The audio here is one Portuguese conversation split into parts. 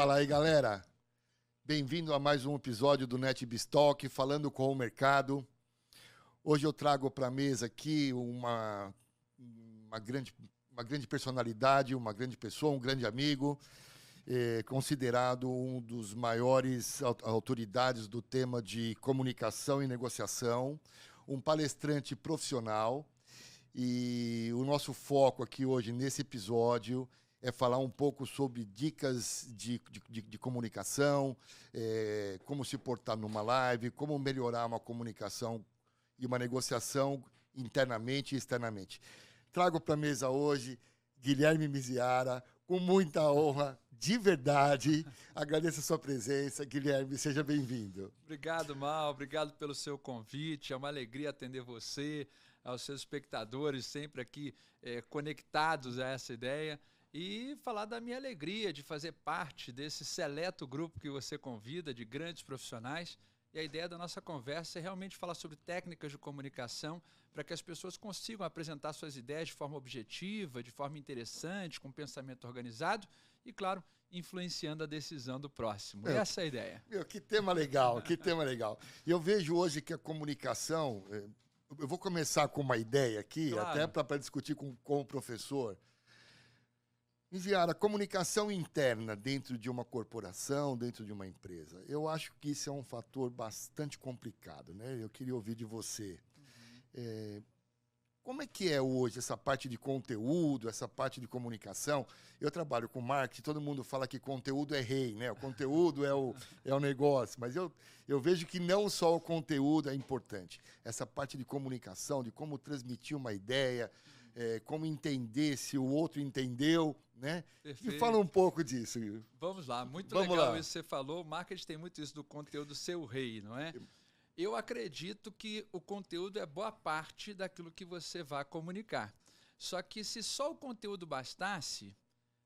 Fala aí, galera. Bem-vindo a mais um episódio do NetBizTalk, falando com o mercado. Hoje eu trago para a mesa aqui uma grande personalidade, uma grande pessoa, um grande amigo, considerado um dos maiores autoridades do tema de comunicação e negociação, um palestrante profissional. E o nosso foco aqui hoje, nesse episódio, é falar um pouco sobre dicas de comunicação, como se portar numa live, como melhorar uma comunicação e uma negociação internamente e externamente. Trago para a mesa hoje Guilherme Miziara, com muita honra, de verdade. Agradeço a sua presença. Guilherme, seja bem-vindo. Obrigado, Mal. Obrigado pelo seu convite. É uma alegria atender você, aos seus espectadores, sempre aqui conectados a essa ideia. E falar da minha alegria de fazer parte desse seleto grupo que você convida, de grandes profissionais. E a ideia da nossa conversa é realmente falar sobre técnicas de comunicação para que as pessoas consigam apresentar suas ideias de forma objetiva, de forma interessante, com pensamento organizado e, claro, influenciando a decisão do próximo. Essa é a ideia. Que tema legal, que tema legal. E eu vejo hoje que a comunicação... Eu vou começar com uma ideia aqui, claro, até para discutir com o professor. Miziara, comunicação interna dentro de uma corporação, dentro de uma empresa. Eu acho que isso é um fator bastante complicado, né? Eu queria ouvir de você. Como é que é hoje essa parte de conteúdo, essa parte de comunicação? Eu trabalho com marketing, todo mundo fala que conteúdo é rei, né? O conteúdo é o negócio, mas eu vejo que não só o conteúdo é importante. Essa parte de comunicação, de como transmitir uma ideia, como entender se o outro entendeu, né? Perfeito. Me fala um pouco disso. Vamos lá, muito legal isso que você falou. O marketing tem muito isso do conteúdo ser o rei, não é? Eu acredito que o conteúdo é boa parte daquilo que você vai comunicar. Só que se só o conteúdo bastasse,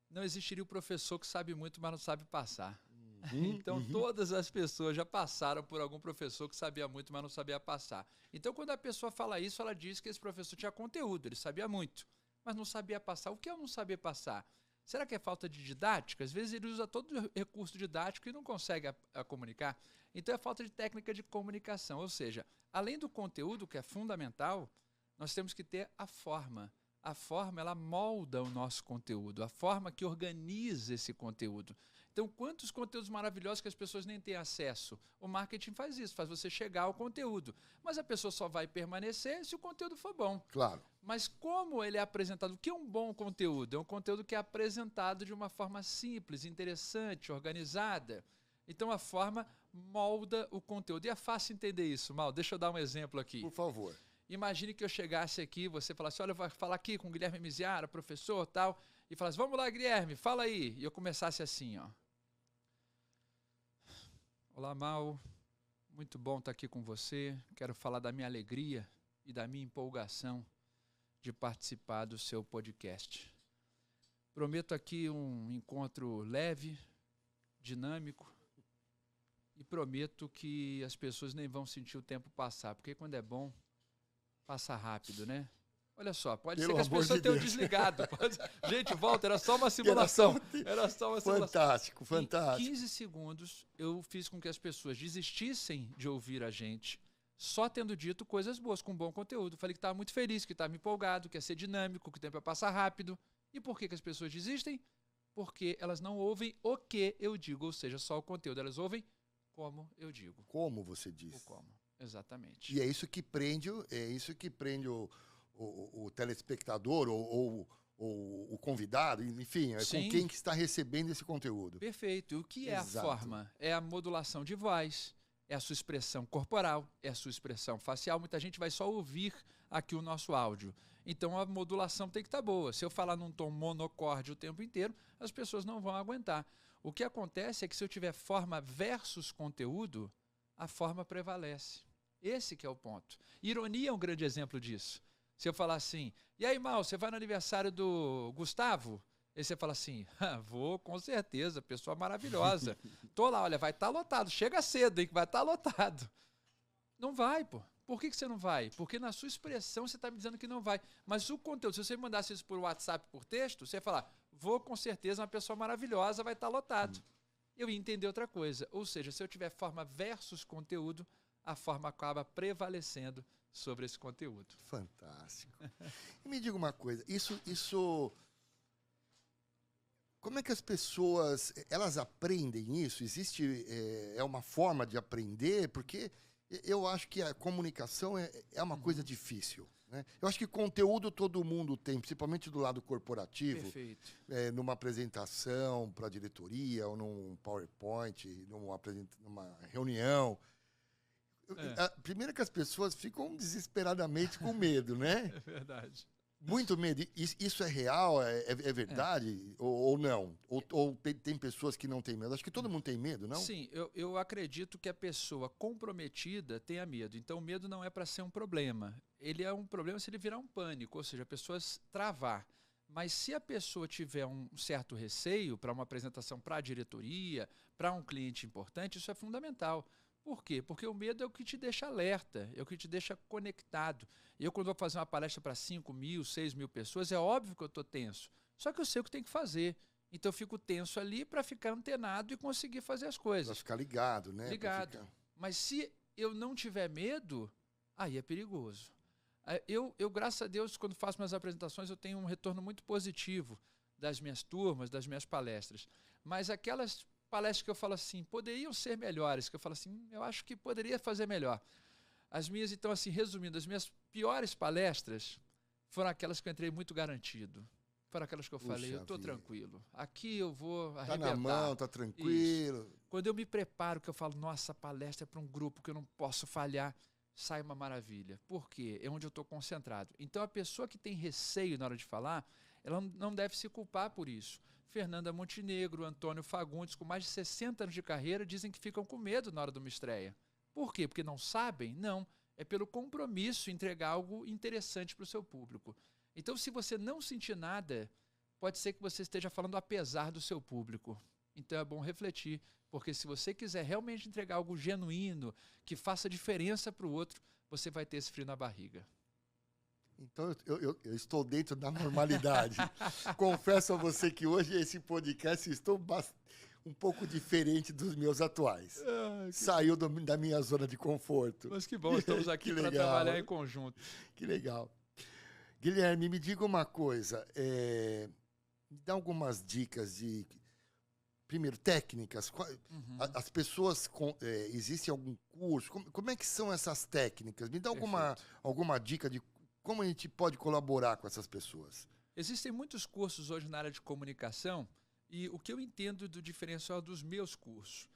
não existiria o professor que sabe muito, mas não sabe passar. Então, todas as pessoas já passaram por algum professor que sabia muito, mas não sabia passar. Então, quando a pessoa fala isso, ela diz que esse professor tinha conteúdo, ele sabia muito, mas não sabia passar. O que eu não sabia passar? Será que é falta de didática? Às vezes ele usa todo o recurso didático e não consegue a comunicar. Então é falta de técnica de comunicação. Ou seja, além do conteúdo, que é fundamental, nós temos que ter a forma. A forma, ela molda o nosso conteúdo, a forma que organiza esse conteúdo. Então, quantos conteúdos maravilhosos que as pessoas nem têm acesso? O marketing faz isso, faz você chegar ao conteúdo. Mas a pessoa só vai permanecer se o conteúdo for bom. Claro. Mas como ele é apresentado? O que é um bom conteúdo? É um conteúdo que é apresentado de uma forma simples, interessante, organizada. Então, a forma molda o conteúdo. E é fácil entender isso, Mal. Deixa eu dar um exemplo aqui. Por favor. Imagine que eu chegasse aqui, você falasse, olha, eu vou falar aqui com o Guilherme Miziara, professor, tal, e falasse, vamos lá, Guilherme, fala aí. E eu começasse assim, ó. Olá, Mal, muito bom estar aqui com você. Quero falar da minha alegria e da minha empolgação de participar do seu podcast. Prometo aqui um encontro leve, dinâmico, e prometo que as pessoas nem vão sentir o tempo passar, porque quando é bom, passa rápido, né? Olha só, pode ser que as pessoas tenham desligado. Gente, volta, era só uma simulação. Era só uma simulação. Fantástico, fantástico. Em 15 segundos, eu fiz com que as pessoas desistissem de ouvir a gente, só tendo dito coisas boas, com bom conteúdo. Falei que estava muito feliz, que estava empolgado, que ia ser dinâmico, que o tempo ia passar rápido. E por que as pessoas desistem? Porque elas não ouvem o que eu digo, ou seja, só o conteúdo. Elas ouvem como eu digo. Como você diz. O como, exatamente. E é isso que prende o telespectador ou o convidado, enfim, com quem que está recebendo esse conteúdo. Perfeito. E o que é a forma? É a modulação de voz, é a sua expressão corporal, é a sua expressão facial. Muita gente vai só ouvir aqui o nosso áudio. Então a modulação tem que estar boa. Se eu falar num tom monocorde o tempo inteiro, as pessoas não vão aguentar. O que acontece é que se eu tiver forma versus conteúdo, a forma prevalece. Esse que é o ponto. Ironia é um grande exemplo disso. Se eu falar assim, e aí, Mal, você vai no aniversário do Gustavo? Aí você fala assim, vou, com certeza, pessoa maravilhosa. Tô lá, olha, vai estar lotado. Chega cedo, hein, que vai estar lotado. Não vai, pô. Por que você não vai? Porque na sua expressão você está me dizendo que não vai. Mas o conteúdo, se você me mandasse isso por WhatsApp, por texto, você ia falar, vou com certeza, uma pessoa maravilhosa, vai estar lotado. eu ia entender outra coisa. Ou seja, se eu tiver forma versus conteúdo, a forma acaba prevalecendo sobre esse conteúdo. Fantástico. E me diga uma coisa, isso como é que as pessoas, elas aprendem isso? Existe uma forma de aprender? Porque eu acho que a comunicação é uma coisa difícil, né? Eu acho que conteúdo todo mundo tem, principalmente do lado corporativo. Perfeito. Numa apresentação para a diretoria, ou num PowerPoint, numa reunião. Primeiro que as pessoas ficam desesperadamente com medo, né? É verdade. Muito medo. Isso é real? É verdade? Ou não? Ou tem pessoas que não têm medo? Acho que todo mundo tem medo, não? Sim, eu acredito que a pessoa comprometida tenha medo. Então, o medo não é para ser um problema. Ele é um problema se ele virar um pânico, ou seja, a pessoa travar. Mas se a pessoa tiver um certo receio para uma apresentação para a diretoria, para um cliente importante, isso é fundamental. Por quê? Porque o medo é o que te deixa alerta, é o que te deixa conectado. Eu, quando vou fazer uma palestra para 5.000, 6.000 pessoas, é óbvio que eu estou tenso. Só que eu sei o que tem que fazer. Então eu fico tenso ali para ficar antenado e conseguir fazer as coisas. Para ficar ligado, né? Ligado. Mas se eu não tiver medo, aí é perigoso. Eu, graças a Deus, quando faço minhas apresentações, eu tenho um retorno muito positivo das minhas turmas, das minhas palestras. Mas aquelas palestras que eu falo assim, poderiam ser melhores, que eu falo assim, eu acho que poderia fazer melhor. As minhas, então, assim, resumindo, as minhas piores palestras foram aquelas que eu entrei muito garantido. Foram aquelas que eu falei, eu estou tranquilo. Aqui eu vou arrebentar. Tá na mão, tá tranquilo. Isso. Quando eu me preparo, que eu falo, nossa, a palestra é para um grupo que eu não posso falhar, sai uma maravilha. Por quê? É onde eu estou concentrado. Então, a pessoa que tem receio na hora de falar, ela não deve se culpar por isso. Fernanda Montenegro, Antônio Fagundes, com mais de 60 anos de carreira, dizem que ficam com medo na hora de uma estreia. Por quê? Porque não sabem? Não. É pelo compromisso entregar algo interessante para o seu público. Então, se você não sentir nada, pode ser que você esteja falando apesar do seu público. Então, é bom refletir, porque se você quiser realmente entregar algo genuíno, que faça diferença para o outro, você vai ter esse frio na barriga. Então, eu estou dentro da normalidade. Confesso a você que hoje esse podcast estou um pouco diferente dos meus atuais. Saiu da minha zona de conforto. Mas que bom, estamos aqui para trabalhar em conjunto. Que legal. Guilherme, me diga uma coisa. Me dá algumas dicas de... Primeiro, técnicas. As pessoas... existe algum curso? Como é que são essas técnicas? Me dá alguma dica de como a gente pode colaborar com essas pessoas? Existem muitos cursos hoje na área de comunicação e o que eu entendo do diferencial dos meus cursos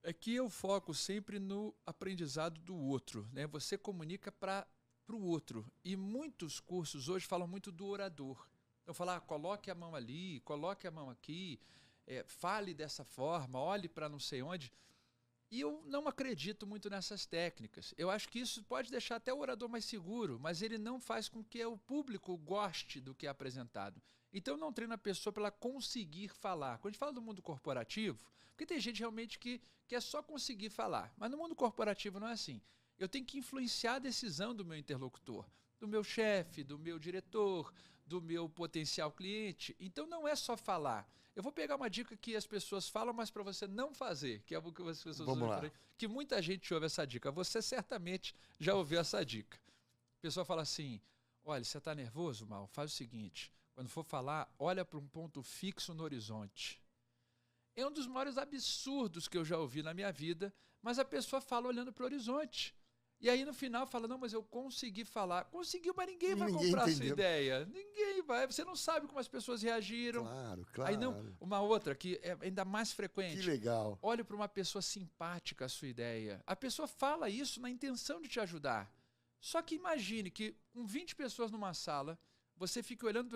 é que eu foco sempre no aprendizado do outro, né? Você comunica para o outro. E muitos cursos hoje falam muito do orador. Então, falar, coloque a mão ali, coloque a mão aqui, fale dessa forma, olhe para não sei onde. E eu não acredito muito nessas técnicas. Eu acho que isso pode deixar até o orador mais seguro, mas ele não faz com que o público goste do que é apresentado. Então, não treina a pessoa para ela conseguir falar. Quando a gente fala do mundo corporativo, porque tem gente realmente que quer só conseguir falar, mas no mundo corporativo não é assim. Eu tenho que influenciar a decisão do meu interlocutor, do meu chefe, do meu diretor, do meu potencial cliente. Então, não é só falar. Eu vou pegar uma dica que as pessoas falam, mas para você não fazer, que é o que as pessoas usam, que muita gente ouve essa dica. Você certamente já ouviu essa dica. A pessoa fala assim, olha, você está nervoso, Mal? Faz o seguinte, quando for falar, olha para um ponto fixo no horizonte. É um dos maiores absurdos que eu já ouvi na minha vida, mas a pessoa fala olhando para o horizonte. E aí no final fala, não, mas eu consegui falar. Conseguiu, mas ninguém vai comprar a sua ideia. Ninguém vai. Você não sabe como as pessoas reagiram. Claro. Aí não, uma outra que é ainda mais frequente. Que legal. Olhe para uma pessoa simpática a sua ideia. A pessoa fala isso na intenção de te ajudar. Só que imagine que com 20 pessoas numa sala, você fica olhando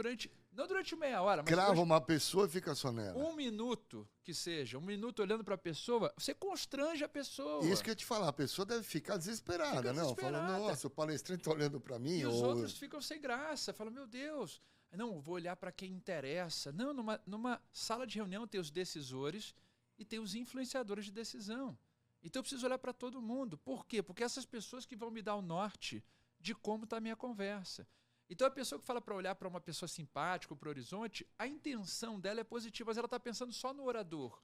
não durante meia hora, mas crava uma pessoa e fica só nela. 1 minuto, que seja, 1 minuto olhando para a pessoa, você constrange a pessoa. Isso que eu ia te falar, a pessoa deve ficar desesperada, não? Falando, nossa, o palestrante está olhando para mim. E os outros ficam sem graça, falam, meu Deus, não, vou olhar para quem interessa. Não, numa sala de reunião tem os decisores e tem os influenciadores de decisão. Então eu preciso olhar para todo mundo. Por quê? Porque essas pessoas que vão me dar o norte de como está a minha conversa. Então, a pessoa que fala para olhar para uma pessoa simpática, para o horizonte, a intenção dela é positiva, mas ela está pensando só no orador.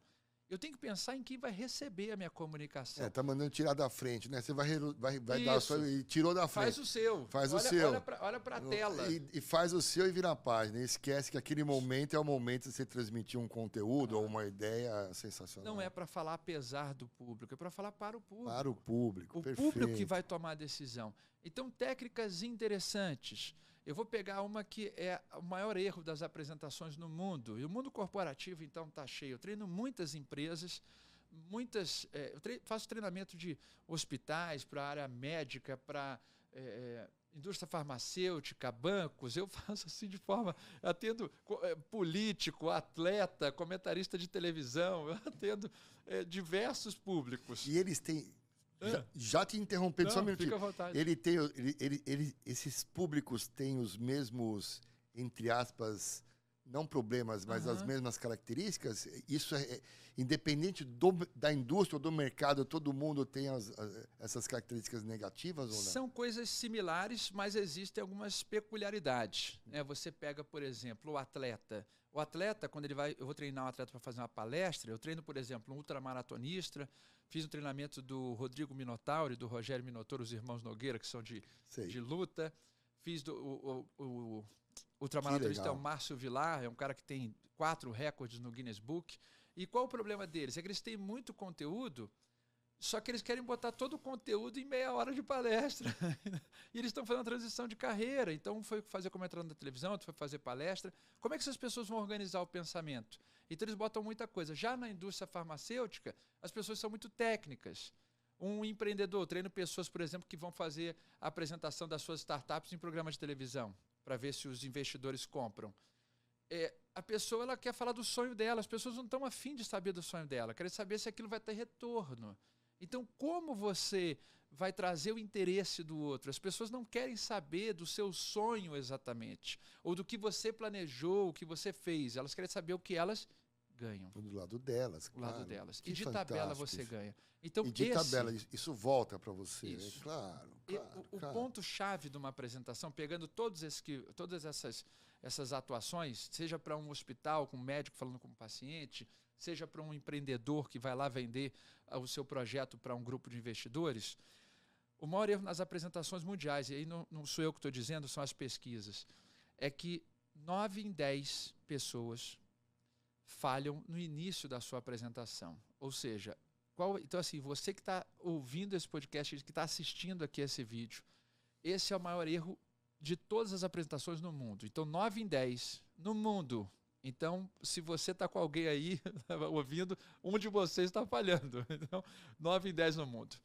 Eu tenho que pensar em quem vai receber a minha comunicação. Tá mandando tirar da frente, né? Você vai dar a sua e tirou da frente. Faz o seu. Faz o seu. Olha para a tela. E faz o seu e vira a página. E esquece que aquele momento é o momento de você transmitir um conteúdo ou uma ideia sensacional. Não é para falar apesar do público, é para falar para o público. Para o público, perfeito. O público que vai tomar a decisão. Então, técnicas interessantes. Eu vou pegar uma que é o maior erro das apresentações no mundo. E o mundo corporativo, então, está cheio. Eu treino muitas empresas, faço treinamento de hospitais, para a área médica, para indústria farmacêutica, bancos. Eu faço assim de forma... Atendo político, atleta, comentarista de televisão. Eu atendo diversos públicos. E eles têm... Já te interrompendo, só um minutinho. Fica à vontade. Esses públicos têm os mesmos, entre aspas, não problemas, mas as mesmas características? Isso é independente da indústria ou do mercado, todo mundo tem essas características negativas ou não? São coisas similares, mas existem algumas peculiaridades. Você pega, por exemplo, o atleta. O atleta, quando eu vou treinar um atleta para fazer uma palestra, eu treino, por exemplo, um ultramaratonista, fiz um treinamento do Rodrigo Minotauro e do Rogério Minotouro, os irmãos Nogueira, que são de luta. Fiz o ultramaratonista é o Márcio Vilar, é um cara que tem 4 recordes no Guinness Book. E qual o problema deles? É que eles têm muito conteúdo, só que eles querem botar todo o conteúdo em meia hora de palestra. E eles estão fazendo uma transição de carreira. Então, um foi fazer comentário na televisão, outro foi fazer palestra. Como é que essas pessoas vão organizar o pensamento? Então, eles botam muita coisa. Já na indústria farmacêutica, as pessoas são muito técnicas. Um empreendedor, treino pessoas, por exemplo, que vão fazer a apresentação das suas startups em programas de televisão, para ver se os investidores compram. A pessoa ela quer falar do sonho dela. As pessoas não estão afim de saber do sonho dela. Querem saber se aquilo vai ter retorno. Então, como você vai trazer o interesse do outro? As pessoas não querem saber do seu sonho exatamente, ou do que você planejou, o que você fez. Elas querem saber o que elas ganham. Do lado delas, claro. Do lado delas. Que e de tabela você ganha. Então, tabela, isso volta para você. Isso. Claro. O ponto-chave de uma apresentação, pegando todas essas atuações, seja para um hospital, com um médico falando com um paciente, seja para um empreendedor que vai lá vender o seu projeto para um grupo de investidores, o maior erro nas apresentações mundiais, e aí não sou eu que estou dizendo, são as pesquisas, é que 9 em 10 pessoas falham no início da sua apresentação. Ou seja, então assim, você que está ouvindo esse podcast, que está assistindo aqui esse vídeo, esse é o maior erro de todas as apresentações no mundo. Então, 9 em 10 no mundo. Então, se você está com alguém aí ouvindo, um de vocês está falhando. Então, 9 em 10 no mundo.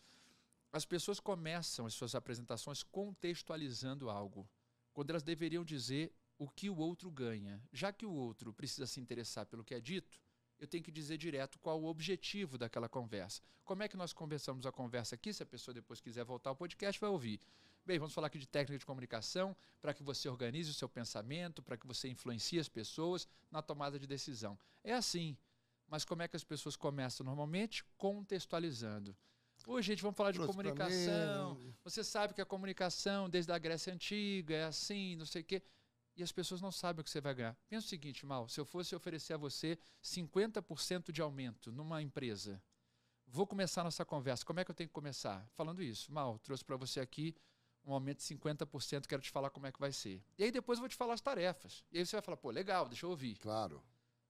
As pessoas começam as suas apresentações contextualizando algo, quando elas deveriam dizer o que o outro ganha. Já que o outro precisa se interessar pelo que é dito, eu tenho que dizer direto qual o objetivo daquela conversa. Como é que nós conversamos a conversa aqui? Se a pessoa depois quiser voltar ao podcast, vai ouvir. Bem, vamos falar aqui de técnica de comunicação para que você organize o seu pensamento, para que você influencie as pessoas na tomada de decisão. É assim, mas como é que as pessoas começam normalmente? Contextualizando. Oi, gente, vamos falar de comunicação. Você sabe que a comunicação, desde a Grécia Antiga, é assim, não sei o quê. E as pessoas não sabem o que você vai ganhar. Pensa o seguinte, Mal, se eu fosse oferecer a você 50% de aumento numa empresa, vou começar nossa conversa. Como é que eu tenho que começar? Falando isso. Mal, trouxe para você aqui um aumento de 50%, quero te falar como é que vai ser. E aí depois eu vou te falar as tarefas. E aí você vai falar, pô, legal, deixa eu ouvir. Claro.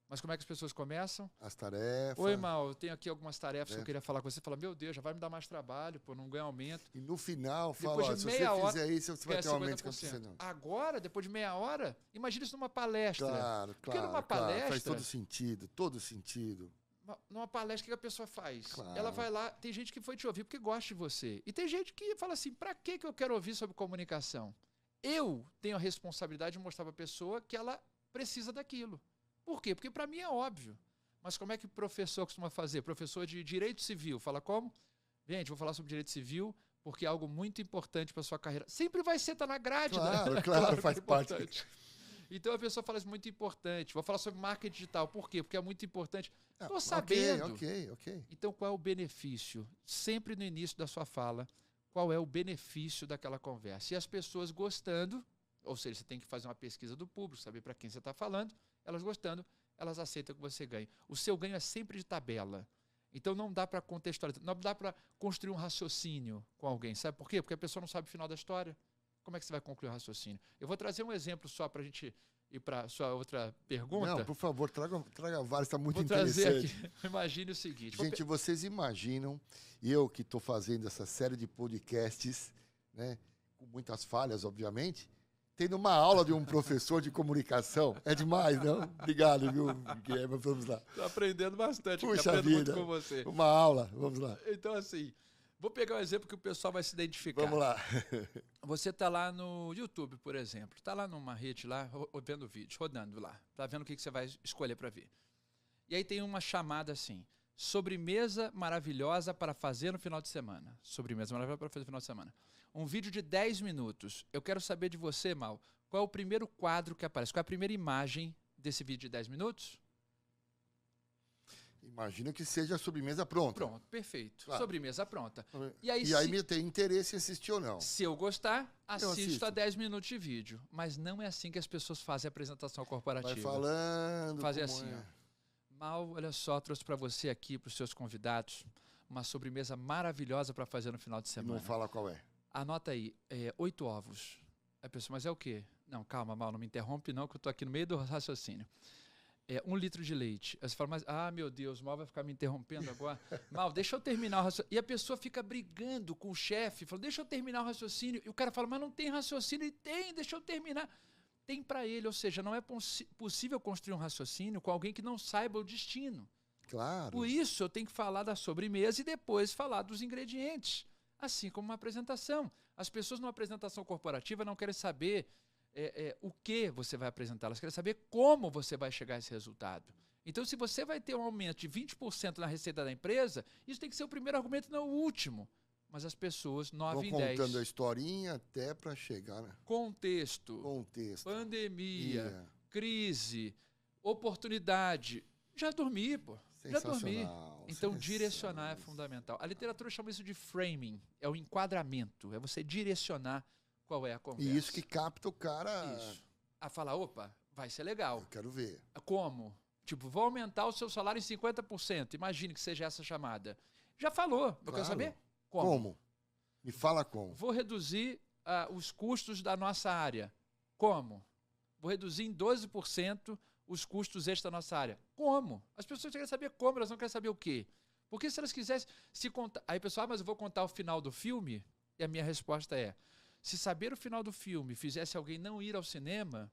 Mas como é que as pessoas começam? As tarefas. Oi, Mal, eu tenho aqui algumas tarefas que eu queria falar com você. Fala, meu Deus, já vai me dar mais trabalho, pô, não ganha aumento. E no final, depois fala, de se meia você hora, fizer isso, você vai ter um aumento que você não. Agora, depois de meia hora, imagina isso numa palestra. Claro, porque numa palestra, faz todo sentido, todo sentido. Numa palestra, o que a pessoa faz? Claro. Ela vai lá, tem gente que foi te ouvir porque gosta de você. E tem gente que fala assim, pra que eu quero ouvir sobre comunicação? Eu tenho a responsabilidade de mostrar pra pessoa que ela precisa daquilo. Por quê? Porque para mim é óbvio. Mas como é que o professor costuma fazer? Professor de direito civil, fala como? Gente, vou falar sobre direito civil porque é algo muito importante para sua carreira. Sempre vai ser, tá na grade. Claro, né? claro, faz parte. Então a pessoa fala isso, muito importante. Vou falar sobre marketing digital. Por quê? Porque é muito importante. Estou sabendo. Ok. Então qual é o benefício? Sempre no início da sua fala, qual é o benefício daquela conversa? E as pessoas gostando, ou seja, você tem que fazer uma pesquisa do público, saber para quem você está falando, elas gostando, elas aceitam que você ganhe. O seu ganho é sempre de tabela. Então não dá para contextualizar, não dá para construir um raciocínio com alguém. Sabe por quê? Porque a pessoa não sabe o final da história. Como é que você vai concluir o raciocínio? Eu vou trazer um exemplo só para a gente ir para a sua outra pergunta. Não, por favor, traga vários, está muito vou interessante. Trazer aqui. Imagine o seguinte. Gente, vocês imaginam, eu que estou fazendo essa série de podcasts, né, com muitas falhas, obviamente, tendo uma aula de um professor de comunicação. É demais, não? Obrigado, viu, Guilherme? Vamos lá. Estou aprendendo bastante. Puxa vida, muito com você. Uma aula, vamos lá. Então, assim, vou pegar um exemplo que o pessoal vai se identificar. Vamos lá. Você está lá no YouTube, por exemplo. Está lá numa rede, lá, vendo vídeo, rodando lá. Está vendo o que você vai escolher para ver. E aí tem uma chamada assim, sobremesa maravilhosa para fazer no final de semana. Sobremesa maravilhosa para fazer no final de semana. Um vídeo de 10 minutos. Eu quero saber de você, Mal, qual é o primeiro quadro que aparece? Qual é a primeira imagem desse vídeo de 10 minutos? Imagino que seja a sobremesa pronta. Pronto, perfeito. Claro. Sobremesa pronta. E aí me tem interesse em assistir ou não. Se eu gostar, assisto a 10 minutos de vídeo. Mas não é assim que as pessoas fazem a apresentação corporativa. Vai falando. Fazer assim, ó. Mal, olha só, trouxe para você aqui, para os seus convidados, uma sobremesa maravilhosa para fazer no final de semana. Não fala qual é. Anota aí, 8 ovos. A pessoa, mas é o quê? Não, calma, Mal, não me interrompe não, que eu estou aqui no meio do raciocínio. 1 litro de leite. Aí você fala, mas, meu Deus, o Mal vai ficar me interrompendo agora. Mal, deixa eu terminar o raciocínio. E a pessoa fica brigando com o chefe, falando, deixa eu terminar o raciocínio. E o cara fala, mas não tem raciocínio. E tem, deixa eu terminar. Tem para ele, ou seja, não é possível construir um raciocínio com alguém que não saiba o destino. Claro. Por isso, eu tenho que falar da sobremesa e depois falar dos ingredientes. Assim como uma apresentação. As pessoas numa apresentação corporativa não querem saber o que você vai apresentar, elas querem saber como você vai chegar a esse resultado. Então, se você vai ter um aumento de 20% na receita da empresa, isso tem que ser o primeiro argumento, não o último. Mas as pessoas, 9 em 10... Vão contando a historinha até para chegar, né? Contexto. Pandemia, crise, oportunidade. Já dormi, pô. Já dormi. Então, direcionar é fundamental. A literatura chama isso de framing. É o enquadramento. É você direcionar qual é a conversa. E isso que capta o cara... Isso. A falar, opa, vai ser legal. Eu quero ver. Como? Tipo, vou aumentar o seu salário em 50%. Imagine que seja essa chamada. Já falou. Eu quero saber como. Me fala como. Vou reduzir os custos da nossa área. Como? Vou reduzir em 12% os custos extras da nossa área. Como? As pessoas querem saber como, elas não querem saber o quê. Porque se elas quisessem se contar... Aí, pessoal, mas eu vou contar o final do filme? E a minha resposta é, se saber o final do filme fizesse alguém não ir ao cinema,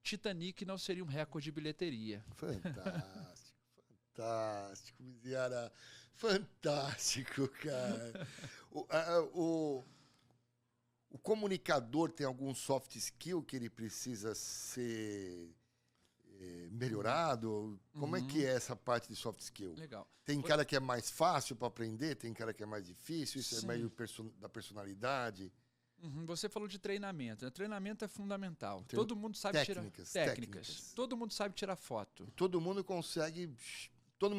Titanic não seria um recorde de bilheteria. Fantástico, fantástico, Miziara. Fantástico, cara. O comunicador tem algum soft skill que ele precisa ser melhorado? Como é que é essa parte de soft skill? Legal. Tem cara que é mais fácil para aprender, tem cara que é mais difícil, isso Sim. é meio da personalidade. Você falou de treinamento. Treinamento é fundamental. Todo mundo sabe técnicas. Todo mundo sabe tirar foto. Todo mundo consegue. Todo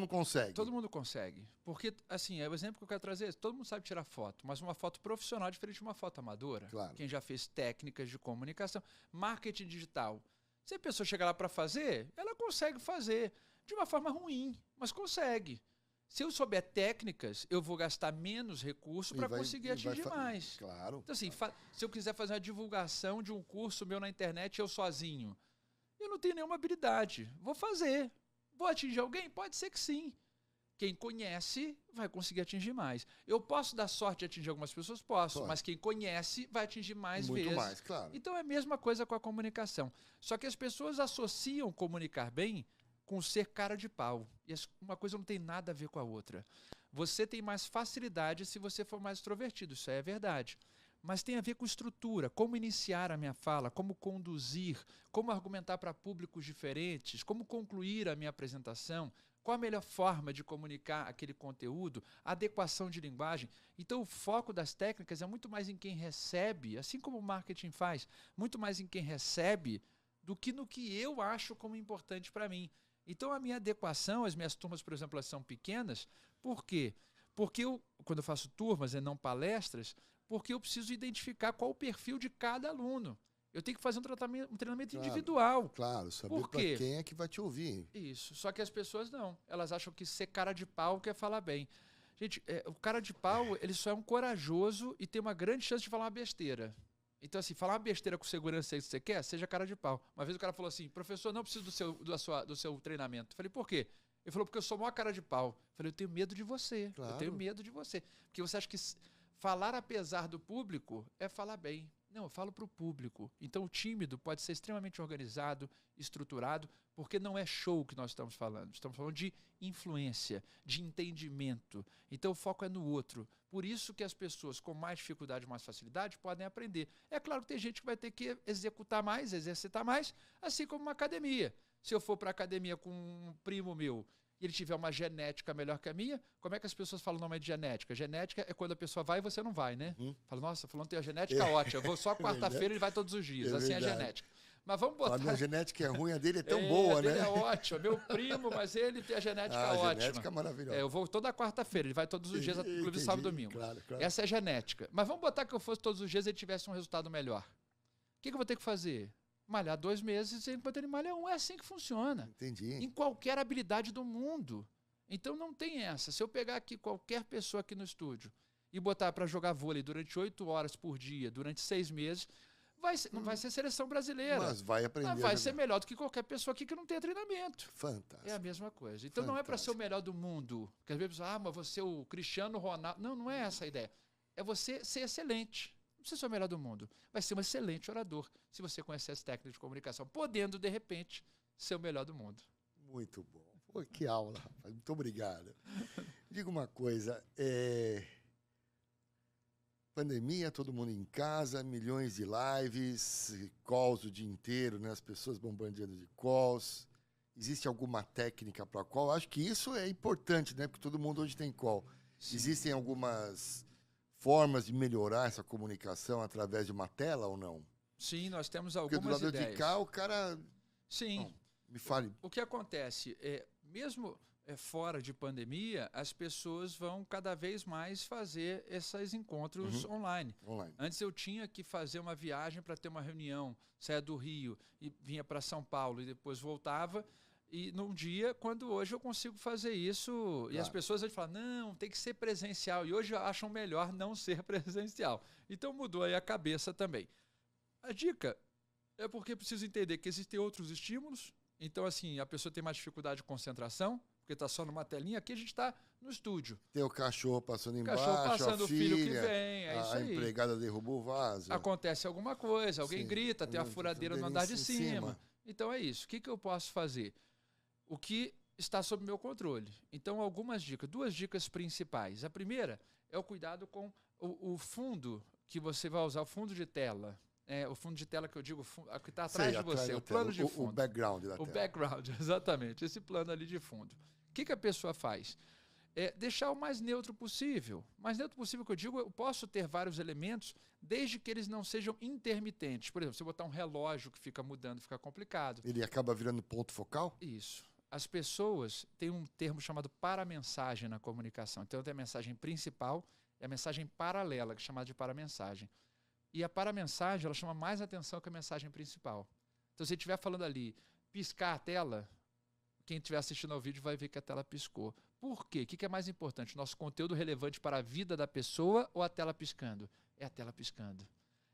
mundo consegue. Porque, assim, é o exemplo que eu quero trazer. Todo mundo sabe tirar foto, mas uma foto profissional é diferente de uma foto amadora. Claro. Quem já fez técnicas de comunicação. Marketing digital. Se a pessoa chegar lá para fazer, ela consegue fazer de uma forma ruim, mas consegue. Se eu souber técnicas, eu vou gastar menos recurso para conseguir atingir mais. Claro. Então, assim, se eu quiser fazer uma divulgação de um curso meu na internet, eu sozinho, eu não tenho nenhuma habilidade. Vou fazer. Vou atingir alguém? Pode ser que sim. Quem conhece vai conseguir atingir mais. Eu posso dar sorte de atingir algumas pessoas? Posso. Mas quem conhece vai atingir mais vezes. Muito mais, claro. Então é a mesma coisa com a comunicação. Só que as pessoas associam comunicar bem com ser cara de pau. E uma coisa não tem nada a ver com a outra. Você tem mais facilidade se você for mais extrovertido, isso é verdade. Mas tem a ver com estrutura, como iniciar a minha fala, como conduzir, como argumentar para públicos diferentes, como concluir a minha apresentação, qual a melhor forma de comunicar aquele conteúdo, adequação de linguagem. Então o foco das técnicas é muito mais em quem recebe, assim como o marketing faz, muito mais em quem recebe do que no que eu acho como importante para mim. Então a minha adequação, as minhas turmas, por exemplo, elas são pequenas. Por quê? Porque quando eu faço turmas e não palestras, porque eu preciso identificar qual o perfil de cada aluno. Eu tenho que fazer um treinamento individual. Claro, saber para quem é que vai te ouvir. Isso. Só que as pessoas não. Elas acham que ser cara de pau quer falar bem. Gente, o cara de pau, ele só é um corajoso e tem uma grande chance de falar uma besteira. Então, assim, falar uma besteira com segurança que você quer, seja cara de pau. Uma vez o cara falou assim, professor, não preciso do seu treinamento. Eu falei, por quê? Ele falou, porque eu sou maior cara de pau. Eu falei, eu tenho medo de você. Claro. Eu tenho medo de você. Porque você acha que falar apesar do público é falar bem. Não, eu falo para o público. Então, o tímido pode ser extremamente organizado, estruturado, porque não é show que nós estamos falando. Estamos falando de influência, de entendimento. Então, o foco é no outro. Por isso que as pessoas com mais dificuldade, mais facilidade, podem aprender. É claro que tem gente que vai ter que executar mais, exercitar mais, assim como uma academia. Se eu for para a academia com um primo meu e ele tiver uma genética melhor que a minha, como é que as pessoas falam o nome de genética? Genética é quando a pessoa vai e você não vai, né? Fala, nossa, fulano tem a genética ótima, eu vou só quarta-feira e ele vai todos os dias. Assim é a genética. Mas vamos botar... A minha genética é ruim, a dele é tão boa, né? A dele é ótima, meu primo, mas ele tem a genética ótima. A genética é maravilhosa. Eu vou toda quarta-feira, ele vai todos os dias, inclusive sábado e domingo. Claro. Essa é a genética. Mas vamos botar que eu fosse todos os dias e ele tivesse um resultado melhor. O que eu vou ter que fazer? Malhar 2 meses enquanto ele malha 1. É assim que funciona. Entendi. Em qualquer habilidade do mundo. Então não tem essa. Se eu pegar aqui qualquer pessoa aqui no estúdio e botar para jogar vôlei durante 8 horas por dia, durante 6 meses, não vai ser seleção brasileira. Mas vai aprender. Mas vai ser melhor do que qualquer pessoa aqui que não tem treinamento. Fantástico. É a mesma coisa. Então não é para ser o melhor do mundo. Porque às vezes, mas você é o Cristiano Ronaldo. Não é essa a ideia. É você ser excelente. Não precisa ser o melhor do mundo. Vai ser um excelente orador se você conhecer as técnicas de comunicação, podendo, de repente, ser o melhor do mundo. Muito bom. Pô, que aula, rapaz. Muito obrigado. Diga uma coisa, pandemia, todo mundo em casa, milhões de lives, calls o dia inteiro, né? As pessoas bombardeando de calls. Existe alguma técnica para call? Acho que isso é importante, né? Porque todo mundo hoje tem call. Sim. Existem algumas formas de melhorar essa comunicação através de uma tela ou não? Sim, nós temos algumas ideias. Porque do lado de cá, o cara... Sim. Não, me fale. O que acontece mesmo fora de pandemia, as pessoas vão cada vez mais fazer esses encontros online. Antes eu tinha que fazer uma viagem para ter uma reunião, saia do Rio e vinha para São Paulo e depois voltava. E num dia, quando hoje eu consigo fazer isso, claro. E as pessoas falam, não, tem que ser presencial. E hoje acham melhor não ser presencial. Então mudou aí a cabeça também. A dica é porque preciso entender que existem outros estímulos. Então, assim, a pessoa tem mais dificuldade de concentração, porque está só numa telinha. Aqui a gente está no estúdio. Tem o cachorro passando embaixo, passando, a filha, o filho que vem, é isso aí. A empregada derrubou o vaso. Acontece alguma coisa, alguém grita, tem a furadeira no andar de cima. Então é isso. O que eu posso fazer? O que está sob meu controle. Então, algumas dicas, 2 dicas principais. A primeira é o cuidado com o fundo que você vai usar, o fundo de tela. O fundo de tela que eu digo, o que está atrás de você, o plano de fundo. O background da tela. O background, exatamente, esse plano ali de fundo. O que a pessoa faz? Deixar o mais neutro possível. Mais neutro possível que eu digo, eu posso ter vários elementos, desde que eles não sejam intermitentes. Por exemplo, se eu botar um relógio que fica mudando, fica complicado. Ele acaba virando ponto focal? Isso. As pessoas têm um termo chamado paramensagem na comunicação. Então, tem a mensagem principal e a mensagem paralela, que é chamada de paramensagem. E a paramensagem, ela chama mais atenção que a mensagem principal. Então, se você estiver falando ali, piscar a tela, quem estiver assistindo ao vídeo vai ver que a tela piscou. Por quê? O que é mais importante? Nosso conteúdo relevante para a vida da pessoa ou a tela piscando? É a tela piscando.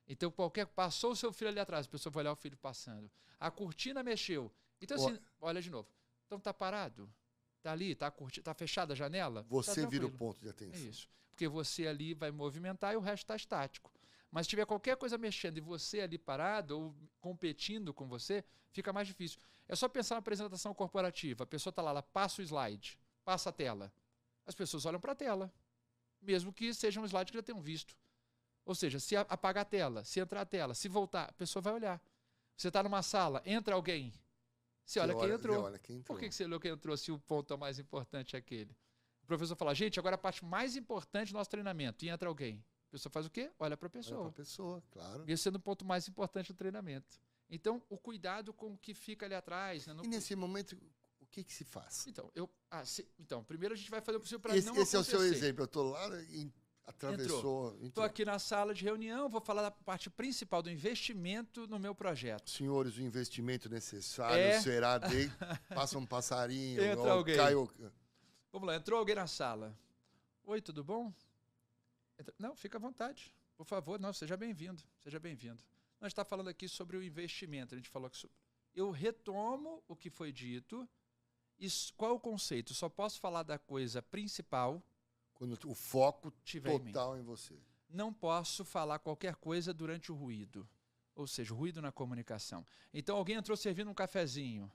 Então, passou o seu filho ali atrás, a pessoa vai olhar o filho passando. A cortina mexeu. Então, assim, olha de novo. Então, está parado? Está ali? Está fechada a janela? Você vira o ponto de atenção. É isso. Porque você ali vai movimentar e o resto está estático. Mas se tiver qualquer coisa mexendo e você ali parado ou competindo com você, fica mais difícil. É só pensar na apresentação corporativa. A pessoa está lá, ela passa o slide, passa a tela. As pessoas olham para a tela, mesmo que seja um slide que já tenham visto. Ou seja, se apagar a tela, se entrar a tela, se voltar, a pessoa vai olhar. Você está numa sala, entra alguém, você olha quem entrou. Por que você olhou quem entrou se o ponto mais importante é aquele? O professor fala, gente, agora a parte mais importante do nosso treinamento, e entra alguém. A pessoa faz o quê? Olha para a pessoa. Olha para a pessoa, claro. Esse sendo o ponto mais importante do treinamento. Então, o cuidado com o que fica ali atrás. Né? E nesse momento, o que se faz? Então, primeiro a gente vai fazer o possível para não acontecer. Esse é o seu exemplo. Eu estou lá Atravessou. Estou aqui na sala de reunião, vou falar da parte principal do investimento no meu projeto. Senhores, o investimento necessário será de... Passa um passarinho. Entra alguém. Vamos lá, entrou alguém na sala. Oi, tudo bom? Não, fica à vontade. Por favor, não, seja bem-vindo. Seja bem-vindo. Nós estamos falando aqui sobre o investimento. A gente falou que eu retomo o que foi dito. E qual é o conceito? Só posso falar da coisa principal quando o foco total em você. Não posso falar qualquer coisa durante o ruído. Ou seja, ruído na comunicação. Então, alguém entrou servindo um cafezinho.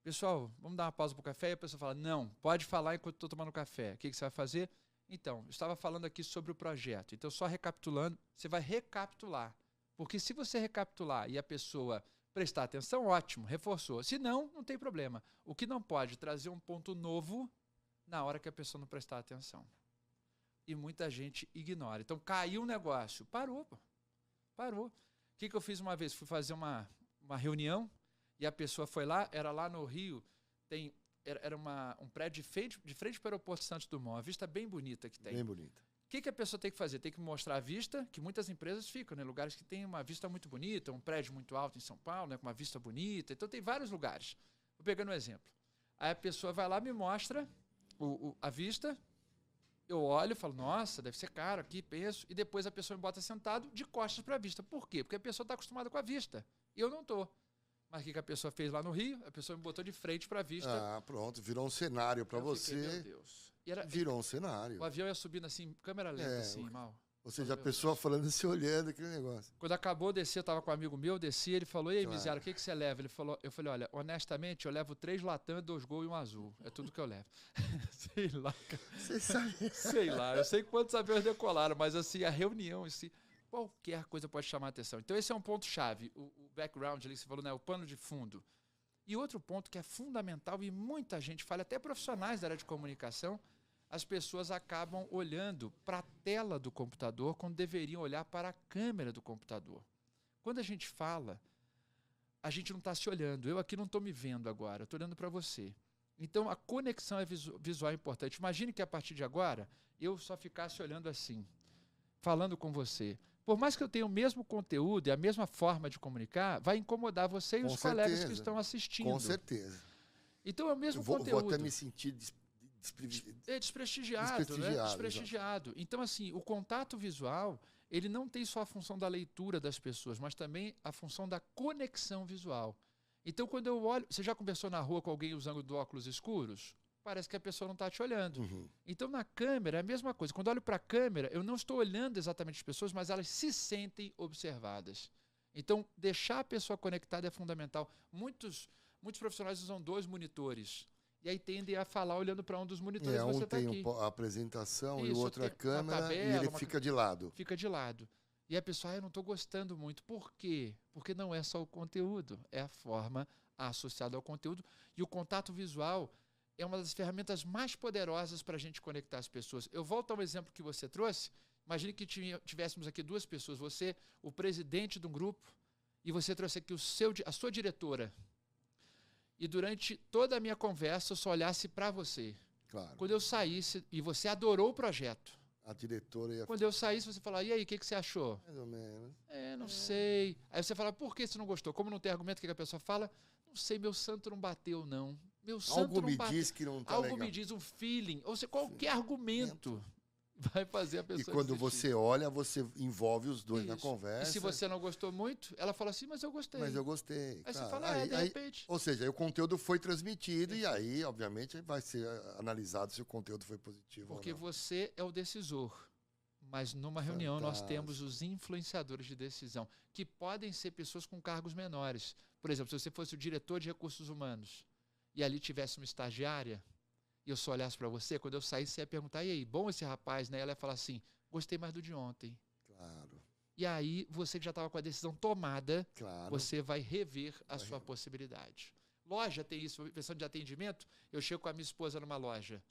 Pessoal, vamos dar uma pausa para o café? E a pessoa fala, não, pode falar enquanto estou tomando café. O que você vai fazer? Então, eu estava falando aqui sobre o projeto. Então, só recapitulando, você vai recapitular. Porque se você recapitular e a pessoa prestar atenção, ótimo, reforçou. Se não, não tem problema. O que não pode trazer um ponto novo na hora que a pessoa não prestar atenção. E muita gente ignora. Então, caiu o negócio. Parou, pô. Parou. O que eu fiz uma vez? Fui fazer uma reunião e a pessoa foi lá, era lá no Rio, era um prédio de frente para o aeroporto Santos Dumont, uma vista bem bonita que tem. Bem bonita. O que a pessoa tem que fazer? Tem que mostrar a vista, que muitas empresas ficam, né? Lugares que tem uma vista muito bonita, um prédio muito alto em São Paulo, né? Com uma vista bonita. Então, tem vários lugares. Vou pegando um exemplo. Aí a pessoa vai lá, me mostra a vista, eu olho e falo, nossa, deve ser caro aqui, penso, e depois a pessoa me bota sentado de costas para a vista. Por quê? Porque a pessoa está acostumada com a vista. E eu não estou. Mas o que a pessoa fez lá no Rio? A pessoa me botou de frente para a vista. Ah, pronto, virou um cenário para você. Fiquei, meu Deus. Virou um cenário. O avião ia subindo assim, câmera lenta, assim, mal. Ou seja, a pessoa falando e se olhando, aquele negócio. Quando acabou de descer, eu estava com um amigo meu, desci, ele falou, e aí, miséria, o que você leva? Eu falei, olha, honestamente, eu levo 3 Latam, 2 Gol e 1 azul. É tudo que eu levo. Sei lá, cara. Você sabe? Sei lá, eu sei quantos aviões decolaram, mas assim, a reunião em si, qualquer coisa pode chamar a atenção. Então esse é um ponto-chave, o background ali que você falou, né, o pano de fundo. E outro ponto que é fundamental e muita gente fala, até profissionais da área de comunicação, as pessoas acabam olhando para a tela do computador quando deveriam olhar para a câmera do computador. Quando a gente fala, a gente não está se olhando. Eu aqui não estou me vendo agora, estou olhando para você. Então, a conexão visual é importante. Imagine que a partir de agora, eu só ficasse olhando assim, falando com você. Por mais que eu tenha o mesmo conteúdo e a mesma forma de comunicar, vai incomodar você e os colegas que estão assistindo. Com certeza. Então, é o mesmo conteúdo. Vou até me sentir desprestigiado, né? Desprestigiado. Então, assim, o contato visual, ele não tem só a função da leitura das pessoas, mas também a função da conexão visual. Então, quando eu olho... Você já conversou na rua com alguém usando óculos escuros? Parece que a pessoa não está te olhando. Uhum. Então, na câmera, é a mesma coisa. Quando eu olho para a câmera, eu não estou olhando exatamente as pessoas, mas elas se sentem observadas. Então, deixar a pessoa conectada é fundamental. Muitos profissionais usam 2 monitores. E aí tendem a falar olhando para um dos monitores. Um você tá tem aqui. a apresentação e o outro a tabela, câmera, e ele fica de lado. Fica de lado. E a pessoa, eu não estou gostando muito. Por quê? Porque não é só o conteúdo, é a forma associada ao conteúdo. E o contato visual é uma das ferramentas mais poderosas para a gente conectar as pessoas. Eu volto ao exemplo que você trouxe. Imagine que tivéssemos aqui 2 pessoas. Você, o presidente de um grupo, e você trouxe aqui a sua diretora. E durante toda a minha conversa, eu só olhasse para você. Claro. Quando eu saísse, e você adorou o projeto. A diretora ia... Quando eu saísse, você falava, e aí, o que você achou? Mais ou menos. Não sei. Aí você fala, por que você não gostou? Como não tem argumento, o que a pessoa fala? Não sei, meu santo não bateu, não. Meu santo algo não me bateu. Diz que não está Algo legal. me diz, um feeling. Ou seja, qualquer argumento vai fazer a pessoa E quando desistir. você olha, você envolve os 2 na Isso. conversa. E se você não gostou muito, ela fala assim, mas eu gostei. Mas eu gostei. Aí você fala, de repente. Ou seja, o conteúdo foi transmitido e aí, obviamente, vai ser analisado se o conteúdo foi positivo Porque ou não. você é o decisor. Mas numa reunião nós temos os influenciadores de decisão, que podem ser pessoas com cargos menores. Por exemplo, se você fosse o diretor de recursos humanos e ali tivesse uma estagiária, e eu só olhasse para você, quando eu saísse, você ia perguntar, e aí, bom esse rapaz, né? Ela ia falar assim, gostei mais do de ontem. Claro. E aí, você que já estava com a decisão tomada, claro. você vai rever a sua possibilidade. Loja tem isso, pensando de atendimento, eu chego com a minha esposa numa loja.